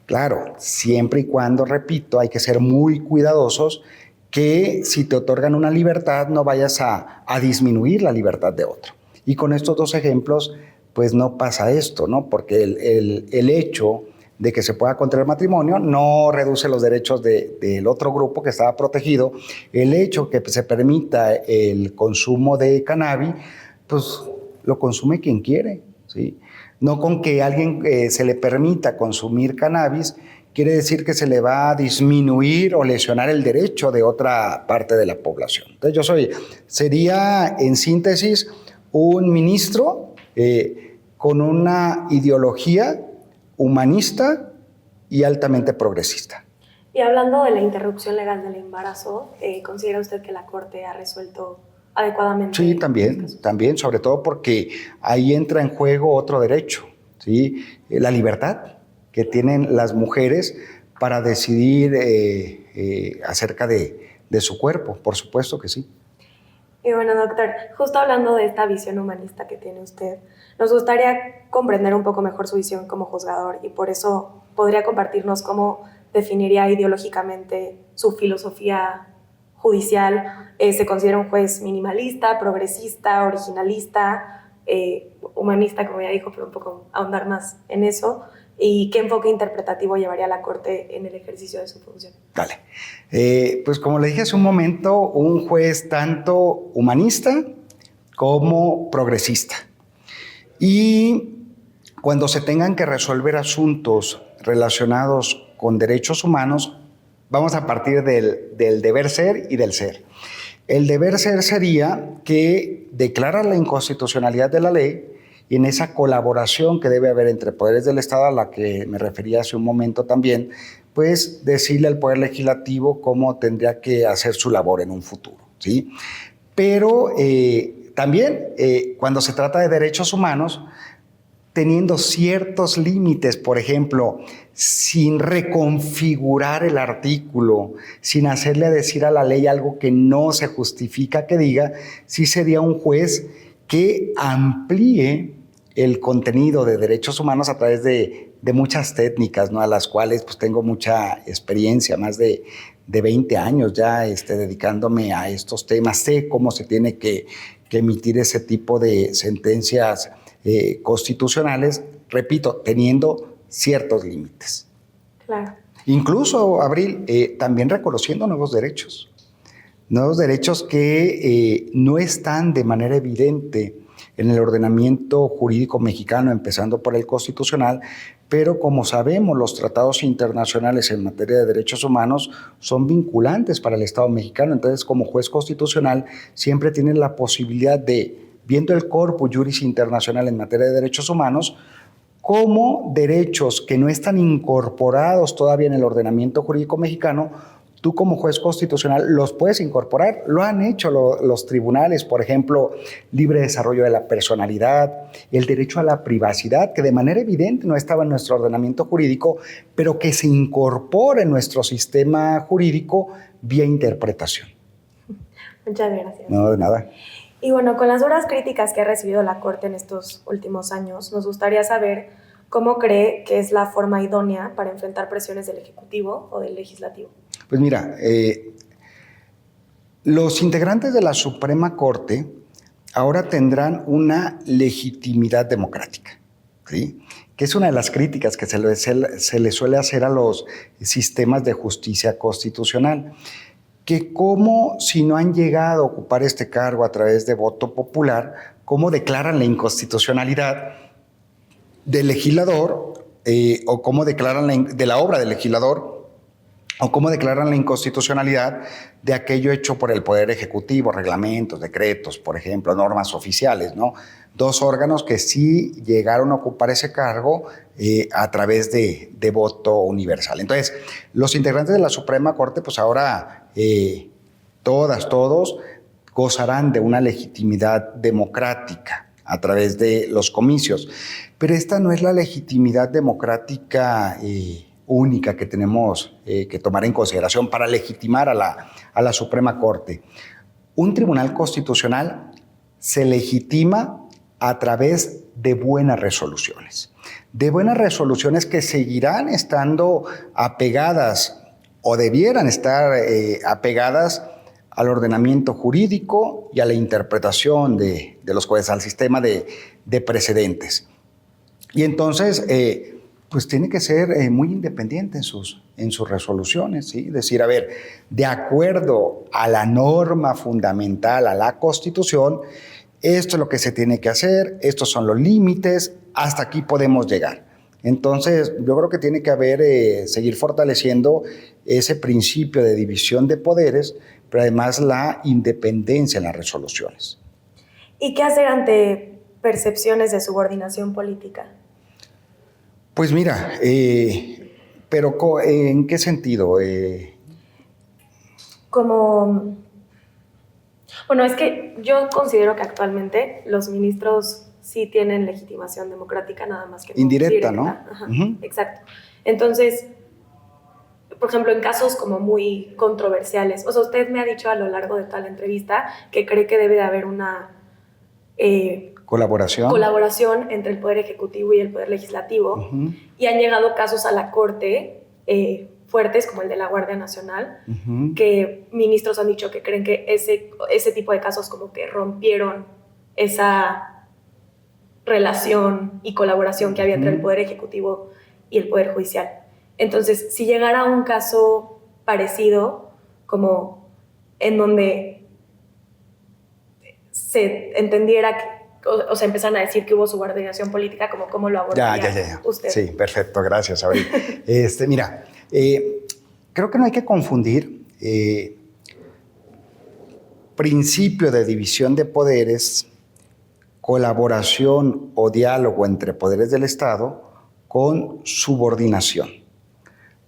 Claro, siempre y cuando, repito, hay que ser muy cuidadosos que si te otorgan una libertad no vayas a disminuir la libertad de otro. Y con estos dos ejemplos, pues no pasa esto, ¿no? Porque el hecho de que se pueda contraer matrimonio no reduce los derechos del otro grupo que estaba protegido. El hecho que se permita el consumo de cannabis, pues lo consume quien quiere, ¿sí? No con que a alguien se le permita consumir cannabis quiere decir que se le va a disminuir o lesionar el derecho de otra parte de la población. Entonces sería en síntesis un ministro con una ideología humanista y altamente progresista. Y hablando de la interrupción legal del embarazo, ¿considera usted que la Corte ha resuelto adecuadamente? Sí, también, sobre todo porque ahí entra en juego otro derecho, ¿sí? La libertad que tienen las mujeres para decidir acerca de su cuerpo, por supuesto que sí. Y bueno, doctor, justo hablando de esta visión humanista que tiene usted, nos gustaría comprender un poco mejor su visión como juzgador y por eso podría compartirnos cómo definiría ideológicamente su filosofía judicial. ¿Se considera un juez minimalista, progresista, originalista, humanista, como ya dijo, pero un poco ahondar más en eso? ¿Y qué enfoque interpretativo llevaría la Corte en el ejercicio de su función? Dale. Pues como le dije hace un momento, un juez tanto humanista como progresista. Y cuando se tengan que resolver asuntos relacionados con derechos humanos, vamos a partir del deber ser y del ser. El deber ser sería que declara la inconstitucionalidad de la ley y en esa colaboración que debe haber entre poderes del Estado, a la que me refería hace un momento también, pues decirle al Poder Legislativo cómo tendría que hacer su labor en un futuro, ¿sí? Pero también cuando se trata de derechos humanos, teniendo ciertos límites, por ejemplo, sin reconfigurar el artículo, sin hacerle decir a la ley algo que no se justifica que diga, sí sería un juez que amplíe el contenido de derechos humanos a través de muchas técnicas, ¿no? A las cuales pues tengo mucha experiencia, más de 20 años ya dedicándome a estos temas. Sé cómo se tiene que emitir ese tipo de sentencias constitucionales, repito, teniendo ciertos límites. Claro. Incluso, Abril, también reconociendo nuevos derechos que no están de manera evidente en el ordenamiento jurídico mexicano, empezando por el constitucional, pero como sabemos, los tratados internacionales en materia de derechos humanos son vinculantes para el Estado mexicano. Entonces, como juez constitucional, siempre tienen la posibilidad de, viendo el corpus juris internacional en materia de derechos humanos, como derechos que no están incorporados todavía en el ordenamiento jurídico mexicano, tú como juez constitucional los puedes incorporar. Lo han hecho los tribunales, por ejemplo, libre desarrollo de la personalidad, el derecho a la privacidad, que de manera evidente no estaba en nuestro ordenamiento jurídico, pero que se incorpora en nuestro sistema jurídico vía interpretación. Muchas gracias. No, de nada. Y bueno, con las duras críticas que ha recibido la Corte en estos últimos años, nos gustaría saber cómo cree que es la forma idónea para enfrentar presiones del Ejecutivo o del Legislativo. Pues mira, los integrantes de la Suprema Corte ahora tendrán una legitimidad democrática, ¿sí? Que es una de las críticas que se le suele hacer a los sistemas de justicia constitucional, que como si no han llegado a ocupar este cargo a través de voto popular, cómo declaran la inconstitucionalidad del legislador o cómo declaran de la obra del legislador, o cómo declaran la inconstitucionalidad de aquello hecho por el Poder Ejecutivo, reglamentos, decretos, por ejemplo, normas oficiales, ¿no? Dos órganos que sí llegaron a ocupar ese cargo a través de voto universal. Entonces, los integrantes de la Suprema Corte, pues ahora todos gozarán de una legitimidad democrática a través de los comicios. Pero esta no es la legitimidad democrática única que tenemos que tomar en consideración para legitimar a la Suprema Corte. Un tribunal constitucional se legitima a través de buenas resoluciones que seguirán estando apegadas o debieran estar apegadas al ordenamiento jurídico y a la interpretación de los jueces, al sistema de precedentes. Y entonces pues tiene que ser muy independiente en sus resoluciones, ¿sí? Decir, a ver, de acuerdo a la norma fundamental, a la Constitución, esto es lo que se tiene que hacer, estos son los límites, hasta aquí podemos llegar. Entonces, yo creo que tiene que haber, seguir fortaleciendo ese principio de división de poderes, pero además la independencia en las resoluciones. ¿Y qué hacer ante percepciones de subordinación política? Pues mira, pero ¿en qué sentido? Como... Bueno, es que yo considero que actualmente los ministros sí tienen legitimación democrática, nada más que no indirecta, directa, ¿no? Ajá, exacto. Entonces, por ejemplo, en casos como muy controversiales. O sea, usted me ha dicho a lo largo de toda la entrevista que cree que debe de haber una colaboración entre el Poder Ejecutivo y el Poder Legislativo. Uh-huh. Y han llegado casos a la Corte fuertes, como el de la Guardia Nacional, uh-huh, que ministros han dicho que creen que ese tipo de casos como que rompieron esa relación y colaboración que había entre el Poder Ejecutivo y el Poder Judicial. Entonces, si llegara un caso parecido, como en donde se entendiera o sea, empezaron a decir que hubo subordinación política, ¿cómo lo abordaría usted? Sí, perfecto, gracias, Abril. Mira, creo que no hay que confundir principio de división de poderes, colaboración o diálogo entre poderes del Estado con subordinación.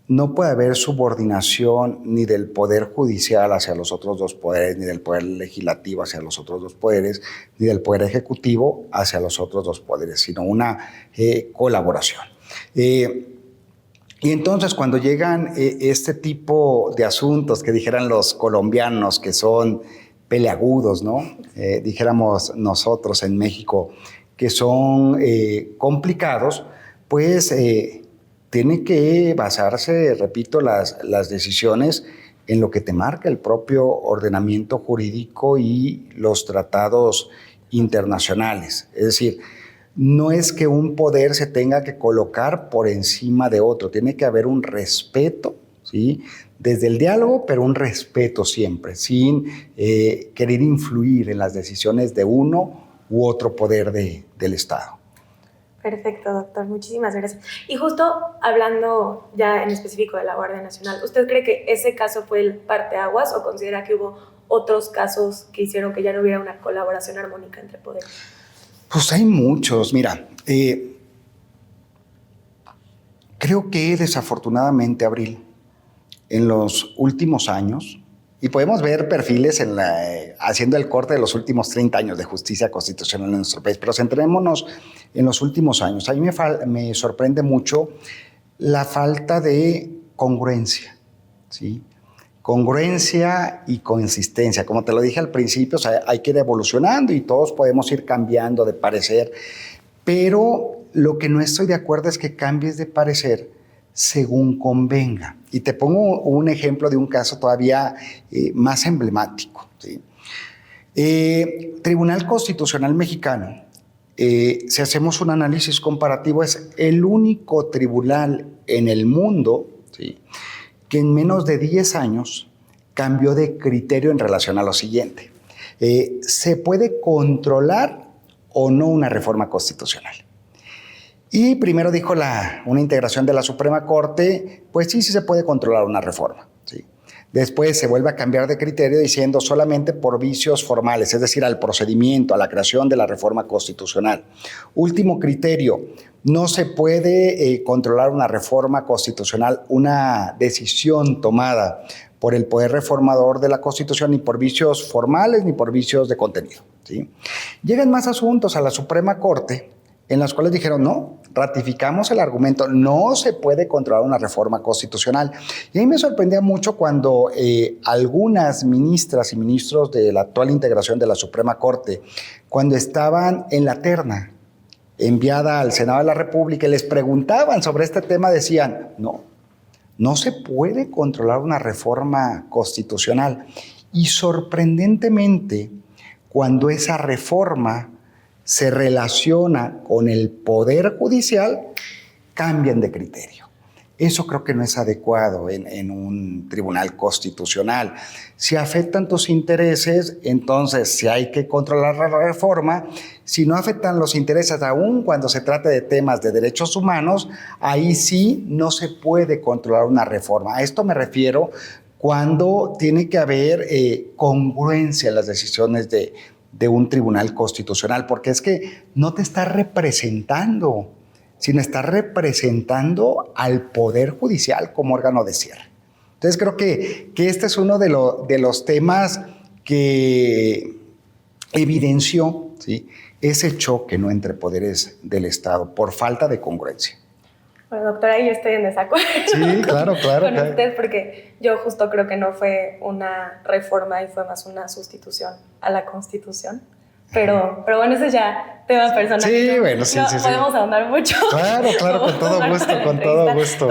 No puede haber subordinación ni del Poder Judicial hacia los otros dos poderes, ni del Poder Legislativo hacia los otros dos poderes, ni del Poder Ejecutivo hacia los otros dos poderes, sino una colaboración. Y entonces cuando llegan este tipo de asuntos que dijeran los colombianos que son peleagudos, ¿no? Dijéramos nosotros en México que son complicados, pues tiene que basarse, repito, las decisiones en lo que te marca el propio ordenamiento jurídico y los tratados internacionales. Es decir, no es que un poder se tenga que colocar por encima de otro, tiene que haber un respeto, ¿sí? Desde el diálogo, pero un respeto siempre, sin querer influir en las decisiones de uno u otro poder del Estado. Perfecto, doctor. Muchísimas gracias. Y justo hablando ya en específico de la Guardia Nacional, ¿usted cree que ese caso fue el parteaguas o considera que hubo otros casos que hicieron que ya no hubiera una colaboración armónica entre poderes? Pues hay muchos. Mira, creo que desafortunadamente, Abril, en los últimos años, y podemos ver perfiles haciendo el corte de los últimos 30 años de justicia constitucional en nuestro país, pero centrémonos en los últimos años. A mí me sorprende mucho la falta de congruencia, ¿sí? Congruencia y consistencia. Como te lo dije al principio, o sea, hay que ir evolucionando y todos podemos ir cambiando de parecer, pero lo que no estoy de acuerdo es que cambies de parecer según convenga. Y te pongo un ejemplo de un caso todavía más emblemático, ¿sí? Tribunal Constitucional Mexicano, si hacemos un análisis comparativo, es el único tribunal en el mundo, ¿sí?, que en menos de 10 años cambió de criterio en relación a lo siguiente. ¿Se puede controlar o no una reforma constitucional? Y primero dijo una integración de la Suprema Corte, pues sí se puede controlar una reforma, ¿sí? Después se vuelve a cambiar de criterio diciendo solamente por vicios formales, es decir, al procedimiento, a la creación de la reforma constitucional. Último criterio, no se puede controlar una reforma constitucional, una decisión tomada por el poder reformador de la Constitución, ni por vicios formales ni por vicios de contenido, ¿sí? Llegan más asuntos a la Suprema Corte en las cuales dijeron, no, ratificamos el argumento, no se puede controlar una reforma constitucional. Y a mí me sorprendía mucho cuando algunas ministras y ministros de la actual integración de la Suprema Corte, cuando estaban en la terna enviada al Senado de la República y les preguntaban sobre este tema, decían, no se puede controlar una reforma constitucional. Y sorprendentemente, cuando esa reforma se relaciona con el Poder Judicial, cambian de criterio. Eso creo que no es adecuado en un tribunal constitucional. Si afectan tus intereses, entonces si hay que controlar la reforma. Si no afectan los intereses, aún cuando se trate de temas de derechos humanos, ahí sí no se puede controlar una reforma. A esto me refiero cuando tiene que haber congruencia en las decisiones de un tribunal constitucional, porque es que no te está representando, sino está representando al Poder Judicial como órgano de cierre. Entonces creo que este es uno de los temas que evidenció, ¿sí?, ese choque, ¿no?, entre poderes del Estado por falta de congruencia. Bueno, doctora, yo estoy en desacuerdo Sí, claro, claro. con usted, porque yo justo creo que no fue una reforma y fue más una sustitución a la Constitución. Pero bueno, ese es ya tema personal. Sí, bueno, sí, no sí. podemos ahondar mucho. Claro, con todo gusto, con todo gusto.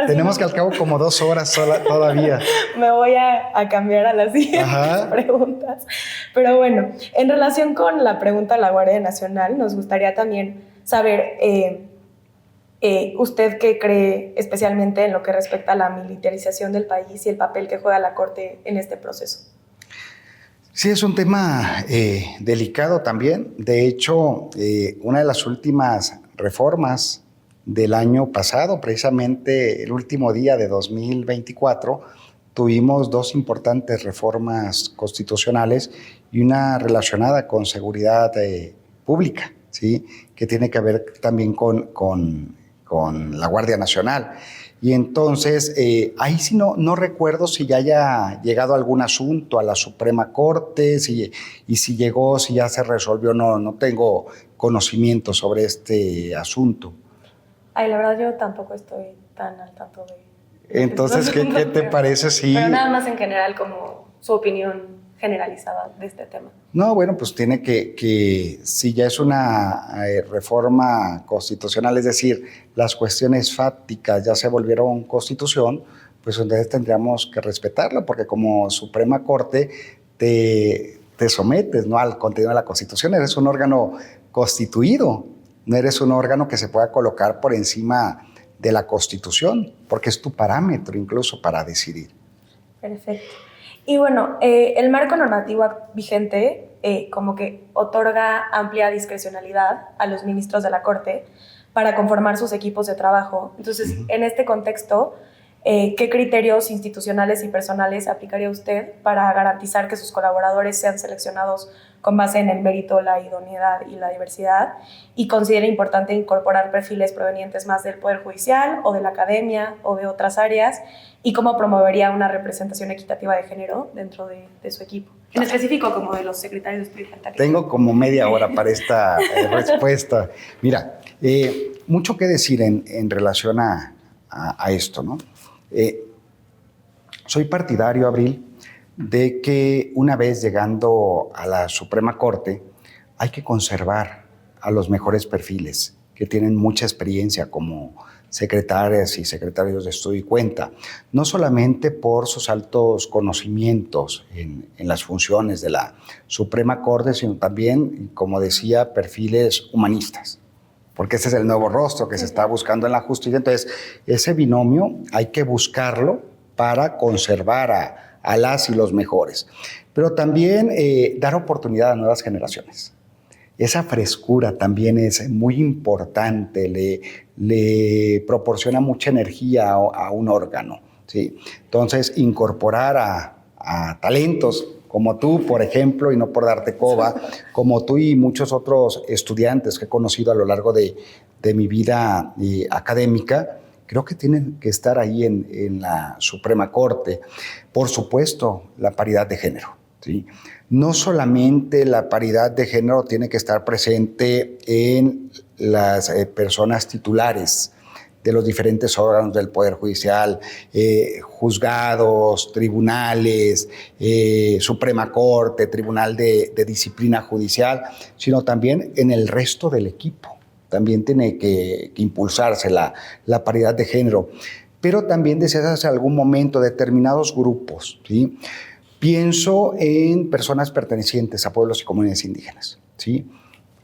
Tenemos que al cabo como 2 horas todavía. Me voy a cambiar a las siguientes preguntas. Pero bueno, en relación con la pregunta de la Guardia Nacional, nos gustaría también saber usted qué cree especialmente en lo que respecta a la militarización del país y el papel que juega la Corte en este proceso. Sí, es un tema delicado también. De hecho, una de las últimas reformas del año pasado, precisamente el último día de 2024, tuvimos 2 importantes reformas constitucionales y una relacionada con seguridad pública, ¿sí? Que tiene que ver también con la Guardia Nacional. Y entonces, ahí sí no recuerdo si ya haya llegado algún asunto a la Suprema Corte, y si llegó, si ya se resolvió, no tengo conocimiento sobre este asunto. Ay, la verdad yo tampoco estoy tan al tanto de... Entonces, ¿qué te parece si...? Pero nada más en general como su opinión generalizada de este tema. No, bueno, pues tiene que si ya es una reforma constitucional, es decir, las cuestiones fácticas ya se volvieron constitución, pues entonces tendríamos que respetarla, porque como Suprema Corte te sometes, ¿no?, al contenido de la Constitución. Eres un órgano constituido, no eres un órgano que se pueda colocar por encima de la Constitución, porque es tu parámetro incluso para decidir. Perfecto. Y bueno, el marco normativo vigente como que otorga amplia discrecionalidad a los ministros de la Corte para conformar sus equipos de trabajo. Entonces, en este contexto, ¿qué criterios institucionales y personales aplicaría usted para garantizar que sus colaboradores sean seleccionados con base en el mérito, la idoneidad y la diversidad? ¿Y considera importante incorporar perfiles provenientes más del Poder Judicial o de la academia o de otras áreas? ¿Y cómo promovería una representación equitativa de género dentro de su equipo? En específico, como de los secretarios de estudio. Tengo como media hora para esta respuesta. Mira, mucho que decir en relación a esto, ¿no? Soy partidario, Abril, de que una vez llegando a la Suprema Corte hay que conservar a los mejores perfiles que tienen mucha experiencia como secretarias y secretarios de estudio y cuenta, no solamente por sus altos conocimientos en las funciones de la Suprema Corte, sino también, como decía, perfiles humanistas, porque ese es el nuevo rostro que se está buscando en la justicia. Entonces, ese binomio hay que buscarlo para conservar a las y los mejores, pero también dar oportunidad a nuevas generaciones. Esa frescura también es muy importante, le proporciona mucha energía a un órgano, ¿sí? Entonces, incorporar a talentos como tú, por ejemplo, y no por darte coba, como tú y muchos otros estudiantes que he conocido a lo largo de mi vida académica, creo que tienen que estar ahí en la Suprema Corte. Por supuesto, la paridad de género, ¿sí? No solamente la paridad de género tiene que estar presente en las personas titulares de los diferentes órganos del Poder Judicial, juzgados, tribunales, Suprema Corte, Tribunal de Disciplina Judicial, sino también en el resto del equipo. También tiene que impulsarse la paridad de género. Pero también decías hace algún momento determinados grupos, ¿sí? Pienso en personas pertenecientes a pueblos y comunidades indígenas, ¿sí?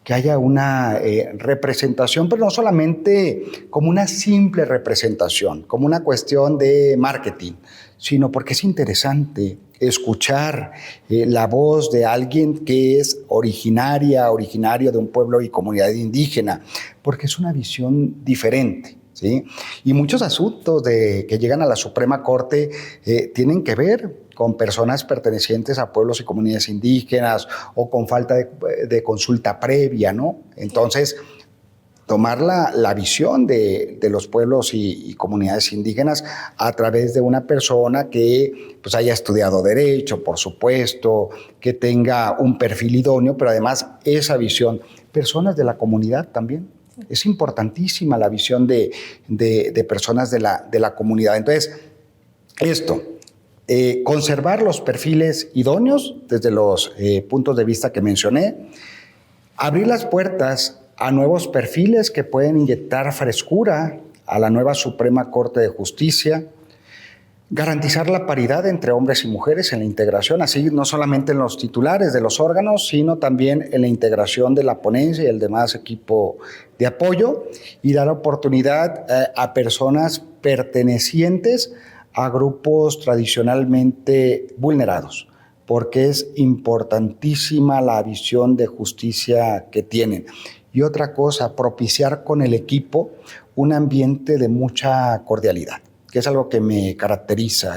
Que haya una representación, pero no solamente como una simple representación, como una cuestión de marketing, sino porque es interesante escuchar la voz de alguien que es originario de un pueblo y comunidad indígena, porque es una visión diferente, ¿sí? Y muchos asuntos que llegan a la Suprema Corte tienen que ver con personas pertenecientes a pueblos y comunidades indígenas o con falta de consulta previa, ¿no? Entonces, tomar la visión de los pueblos y comunidades indígenas a través de una persona que pues, haya estudiado Derecho, por supuesto, que tenga un perfil idóneo, pero además esa visión. Personas de la comunidad también, Es importantísima la visión de personas de la comunidad. Entonces, conservar los perfiles idóneos desde los puntos de vista que mencioné, abrir las puertas a nuevos perfiles que pueden inyectar frescura a la nueva Suprema Corte de Justicia, garantizar la paridad entre hombres y mujeres en la integración, así no solamente en los titulares de los órganos, sino también en la integración de la ponencia y el demás equipo de apoyo, y dar oportunidad a personas pertenecientes a grupos tradicionalmente vulnerados, porque es importantísima la visión de justicia que tienen. Y otra cosa, propiciar con el equipo un ambiente de mucha cordialidad, que es algo que me caracteriza,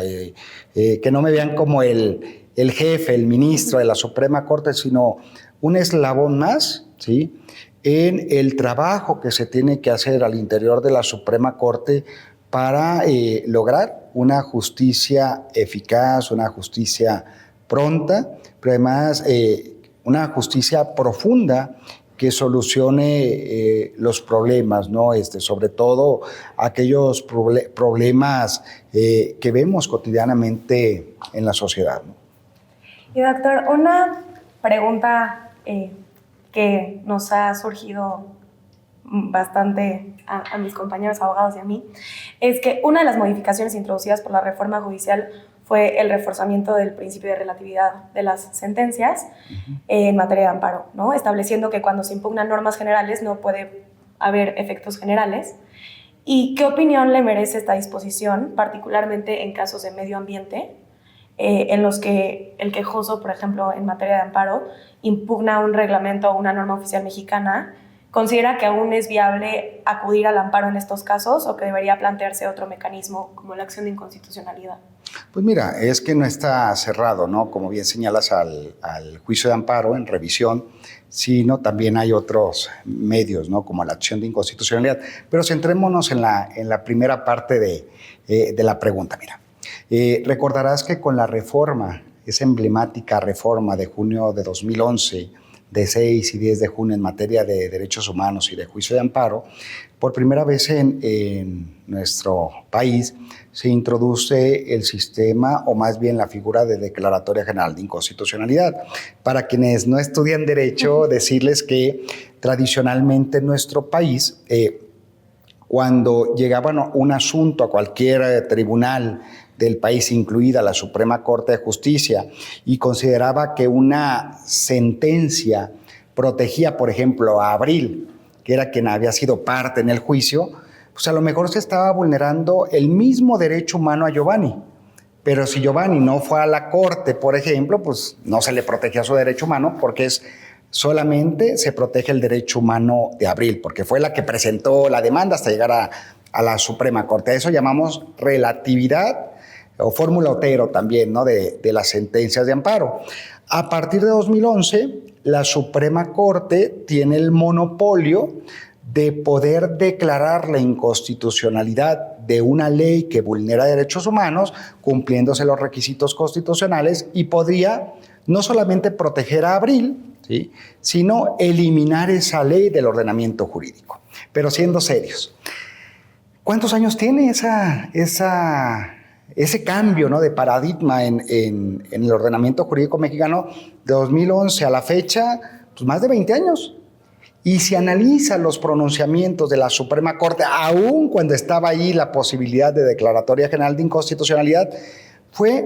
que no me vean como el jefe, el ministro de la Suprema Corte, sino un eslabón más, ¿sí?, en el trabajo que se tiene que hacer al interior de la Suprema Corte para lograr una justicia eficaz, una justicia pronta, pero además una justicia profunda que solucione los problemas, ¿no? Sobre todo aquellos problemas que vemos cotidianamente en la sociedad, ¿no? Y doctor, una pregunta que nos ha surgido bastante a mis compañeros abogados y a mí, es que una de las modificaciones introducidas por la reforma judicial fue el reforzamiento del principio de relatividad de las sentencias en materia de amparo, ¿no? Estableciendo que cuando se impugnan normas generales no puede haber efectos generales. ¿Y qué opinión le merece esta disposición, particularmente en casos de medio ambiente, en los que el quejoso, por ejemplo, en materia de amparo, impugna un reglamento o una norma oficial mexicana? ¿Considera que aún es viable acudir al amparo en estos casos o que debería plantearse otro mecanismo como la acción de inconstitucionalidad? Pues mira, es que no está cerrado, ¿no? Como bien señalas, al juicio de amparo en revisión, sino también hay otros medios, ¿no?, como la acción de inconstitucionalidad. Pero centrémonos en la primera parte de la pregunta. Mira, recordarás que con la reforma, esa emblemática reforma de junio de 2011, de 6 y 10 de junio en materia de derechos humanos y de juicio de amparo, por primera vez en nuestro país se introduce el sistema, o más bien la figura de declaratoria general de inconstitucionalidad. Para quienes no estudian derecho, decirles que tradicionalmente en nuestro país, cuando llegaba un asunto a cualquier tribunal del país, incluida la Suprema Corte de Justicia, y consideraba que una sentencia protegía, por ejemplo, a Abril, que era quien había sido parte en el juicio, pues a lo mejor se estaba vulnerando el mismo derecho humano a Giovanni. Pero si Giovanni no fue a la corte, por ejemplo, pues no se le protegía su derecho humano, porque solamente se protege el derecho humano de Abril, porque fue la que presentó la demanda hasta llegar a la Suprema Corte. A eso llamamos relatividad o fórmula Otero también, ¿no?, de las sentencias de amparo. A partir de 2011, la Suprema Corte tiene el monopolio de poder declarar la inconstitucionalidad de una ley que vulnera derechos humanos, cumpliéndose los requisitos constitucionales, y podría no solamente proteger a Abril, ¿sí?, sino eliminar esa ley del ordenamiento jurídico. Pero siendo serios, ¿cuántos años tiene ese cambio, ¿no?, de paradigma en el ordenamiento jurídico mexicano? De 2011 a la fecha, pues más de 20 años. Y si analiza los pronunciamientos de la Suprema Corte, aun cuando estaba ahí la posibilidad de declaratoria general de inconstitucionalidad, fue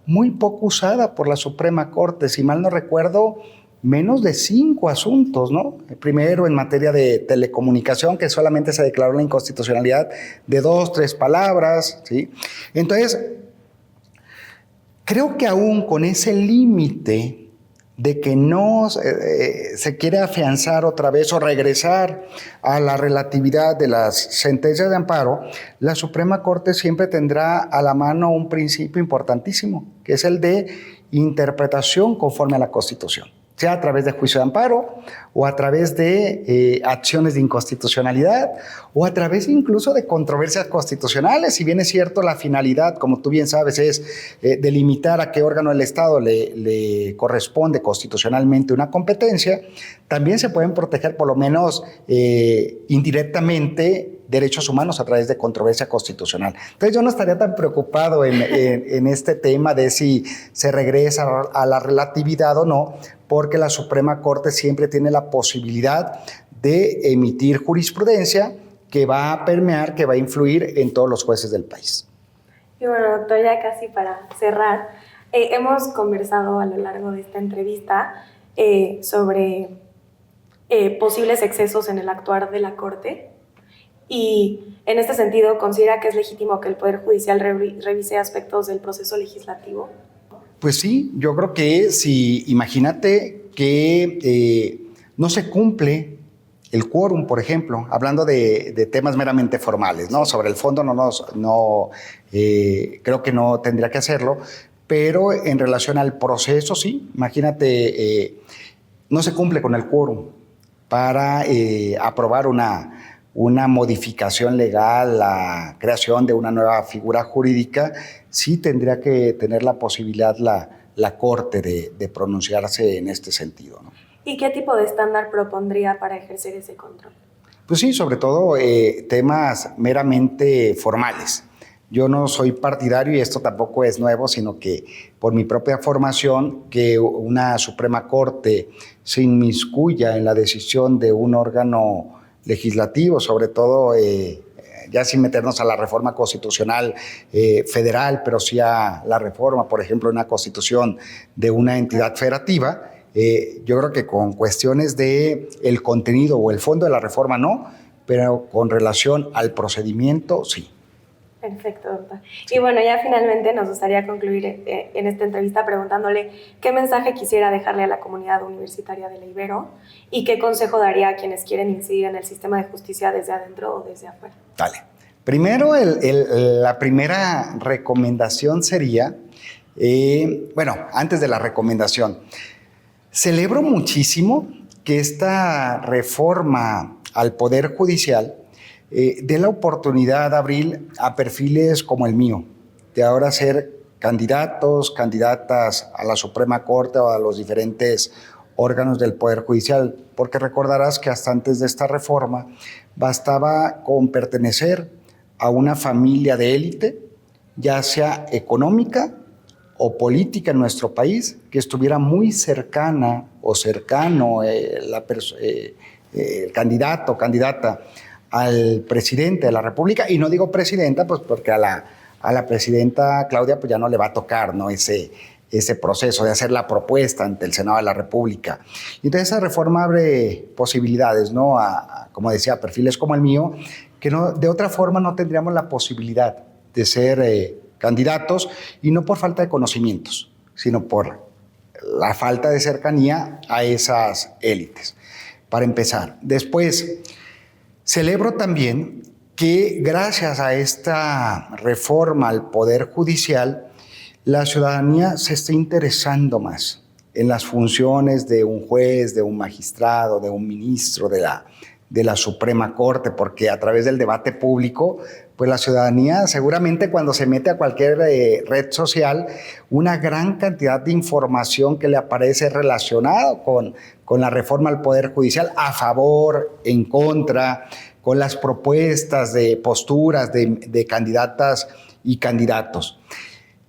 muy poco usada por la Suprema Corte. Si mal no recuerdo, menos de 5 asuntos, ¿no? Primero, en materia de telecomunicación, que solamente se declaró la inconstitucionalidad de 2, 3 palabras, ¿sí? Entonces, creo que aún con ese límite de que no se quiere afianzar otra vez o regresar a la relatividad de las sentencias de amparo, la Suprema Corte siempre tendrá a la mano un principio importantísimo, que es el de interpretación conforme a la Constitución. sea a través de juicio de amparo o a través de acciones de inconstitucionalidad o a través incluso de controversias constitucionales. Si bien es cierto, la finalidad, como tú bien sabes, es delimitar a qué órgano del Estado le corresponde constitucionalmente una competencia, también se pueden proteger por lo menos indirectamente derechos humanos a través de controversia constitucional. Entonces yo no estaría tan preocupado en este tema de si se regresa a la relatividad o no, porque la Suprema Corte siempre tiene la posibilidad de emitir jurisprudencia que va a permear, que va a influir en todos los jueces del país. Y bueno, doctor, ya casi para cerrar, hemos conversado a lo largo de esta entrevista sobre posibles excesos en el actuar de la Corte. Y en este sentido, ¿considera que es legítimo que el Poder Judicial revise aspectos del proceso legislativo? Pues sí, yo creo que si imagínate que no se cumple el quórum, por ejemplo, hablando de temas meramente formales, ¿no? Sobre el fondo creo que no tendría que hacerlo, pero en relación al proceso, sí, imagínate, no se cumple con el quórum para aprobar una modificación legal, la creación de una nueva figura jurídica, sí tendría que tener la posibilidad la Corte de pronunciarse en este sentido, ¿no? ¿Y qué tipo de estándar propondría para ejercer ese control? Pues sí, sobre todo temas meramente formales. Yo no soy partidario, y esto tampoco es nuevo, sino que por mi propia formación, que una Suprema Corte se inmiscuya en la decisión de un órgano legislativo, sobre todo ya sin meternos a la reforma constitucional federal, pero sí a la reforma, por ejemplo, en una constitución de una entidad federativa. Yo creo que con cuestiones de el contenido o el fondo de la reforma no, pero con relación al procedimiento sí. Perfecto, doctor. Y bueno, ya finalmente nos gustaría concluir en esta entrevista preguntándole qué mensaje quisiera dejarle a la comunidad universitaria de la Ibero y qué consejo daría a quienes quieren incidir en el sistema de justicia desde adentro o desde afuera. Dale. Primero, la primera recomendación sería, antes de la recomendación, celebro muchísimo que esta reforma al Poder Judicial dé la oportunidad, Abril, a perfiles como el mío, de ahora ser candidatos, candidatas a la Suprema Corte o a los diferentes órganos del Poder Judicial, porque recordarás que hasta antes de esta reforma bastaba con pertenecer a una familia de élite, ya sea económica o política en nuestro país, que estuviera muy cercana o cercano el candidato o candidata al presidente de la República, y no digo presidenta, pues porque a la presidenta Claudia pues ya no le va a tocar, ¿no? ese proceso de hacer la propuesta ante el Senado de la República. Y entonces esa reforma abre posibilidades, ¿no? Como decía, perfiles como el mío, que no, de otra forma no tendríamos la posibilidad de ser candidatos, y no por falta de conocimientos, sino por la falta de cercanía a esas élites, para empezar. Después, celebro también que gracias a esta reforma al Poder Judicial, la ciudadanía se está interesando más en las funciones de un juez, de un magistrado, de un ministro de la Suprema Corte, porque a través del debate público, pues la ciudadanía seguramente cuando se mete a cualquier red social, una gran cantidad de información que le aparece relacionado con la reforma al Poder Judicial, a favor, en contra, con las propuestas de posturas de candidatas y candidatos.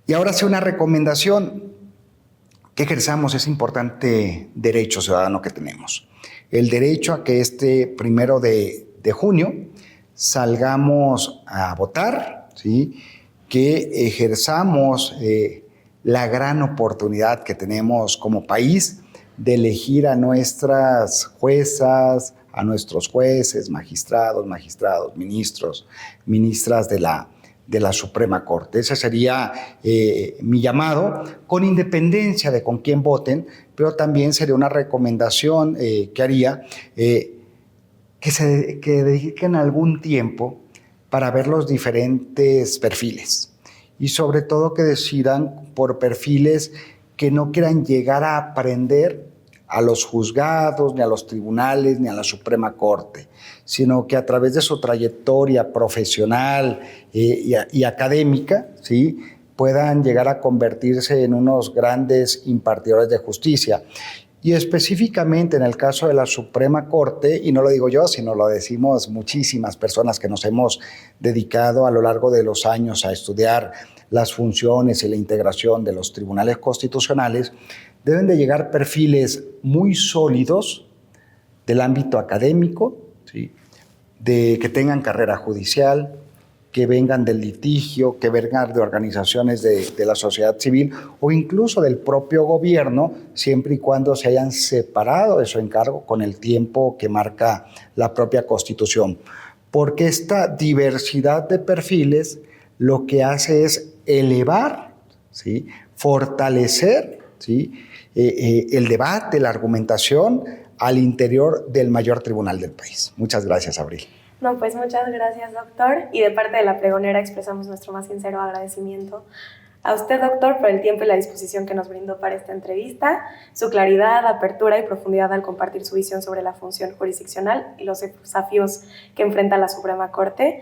Y ahora sí, una recomendación, que ejerzamos ese importante derecho ciudadano que tenemos. El derecho a que este 1 de junio salgamos a votar, ¿sí? Que ejerzamos la gran oportunidad que tenemos como país de elegir a nuestras juezas, a nuestros jueces, magistrados, ministros, ministras de la Suprema Corte. Ese sería mi llamado, con independencia de con quién voten, pero también sería una recomendación que haría que dediquen algún tiempo para ver los diferentes perfiles, y sobre todo que decidan por perfiles que no quieran llegar a aprender a los juzgados, ni a los tribunales, ni a la Suprema Corte, sino que a través de su trayectoria profesional y académica, ¿sí?, puedan llegar a convertirse en unos grandes impartidores de justicia. Y específicamente en el caso de la Suprema Corte, y no lo digo yo, sino lo decimos muchísimas personas que nos hemos dedicado a lo largo de los años a estudiar las funciones y la integración de los tribunales constitucionales, deben de llegar perfiles muy sólidos del ámbito académico, ¿sí?, de que tengan carrera judicial, que vengan del litigio, que vengan de organizaciones de la sociedad civil o incluso del propio gobierno, siempre y cuando se hayan separado de su encargo con el tiempo que marca la propia Constitución. Porque esta diversidad de perfiles lo que hace es elevar, ¿sí?, fortalecer, ¿sí?, el debate, la argumentación al interior del mayor tribunal del país. Muchas gracias, Abril. No, pues muchas gracias, doctor. Y de parte de la pregonera expresamos nuestro más sincero agradecimiento a usted, doctor, por el tiempo y la disposición que nos brindó para esta entrevista, su claridad, apertura y profundidad al compartir su visión sobre la función jurisdiccional y los desafíos que enfrenta la Suprema Corte,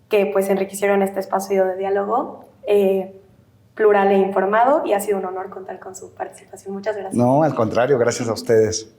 que pues enriquecieron este espacio de diálogo plural e informado, y ha sido un honor contar con su participación. Muchas gracias. No, al contrario, gracias a ustedes.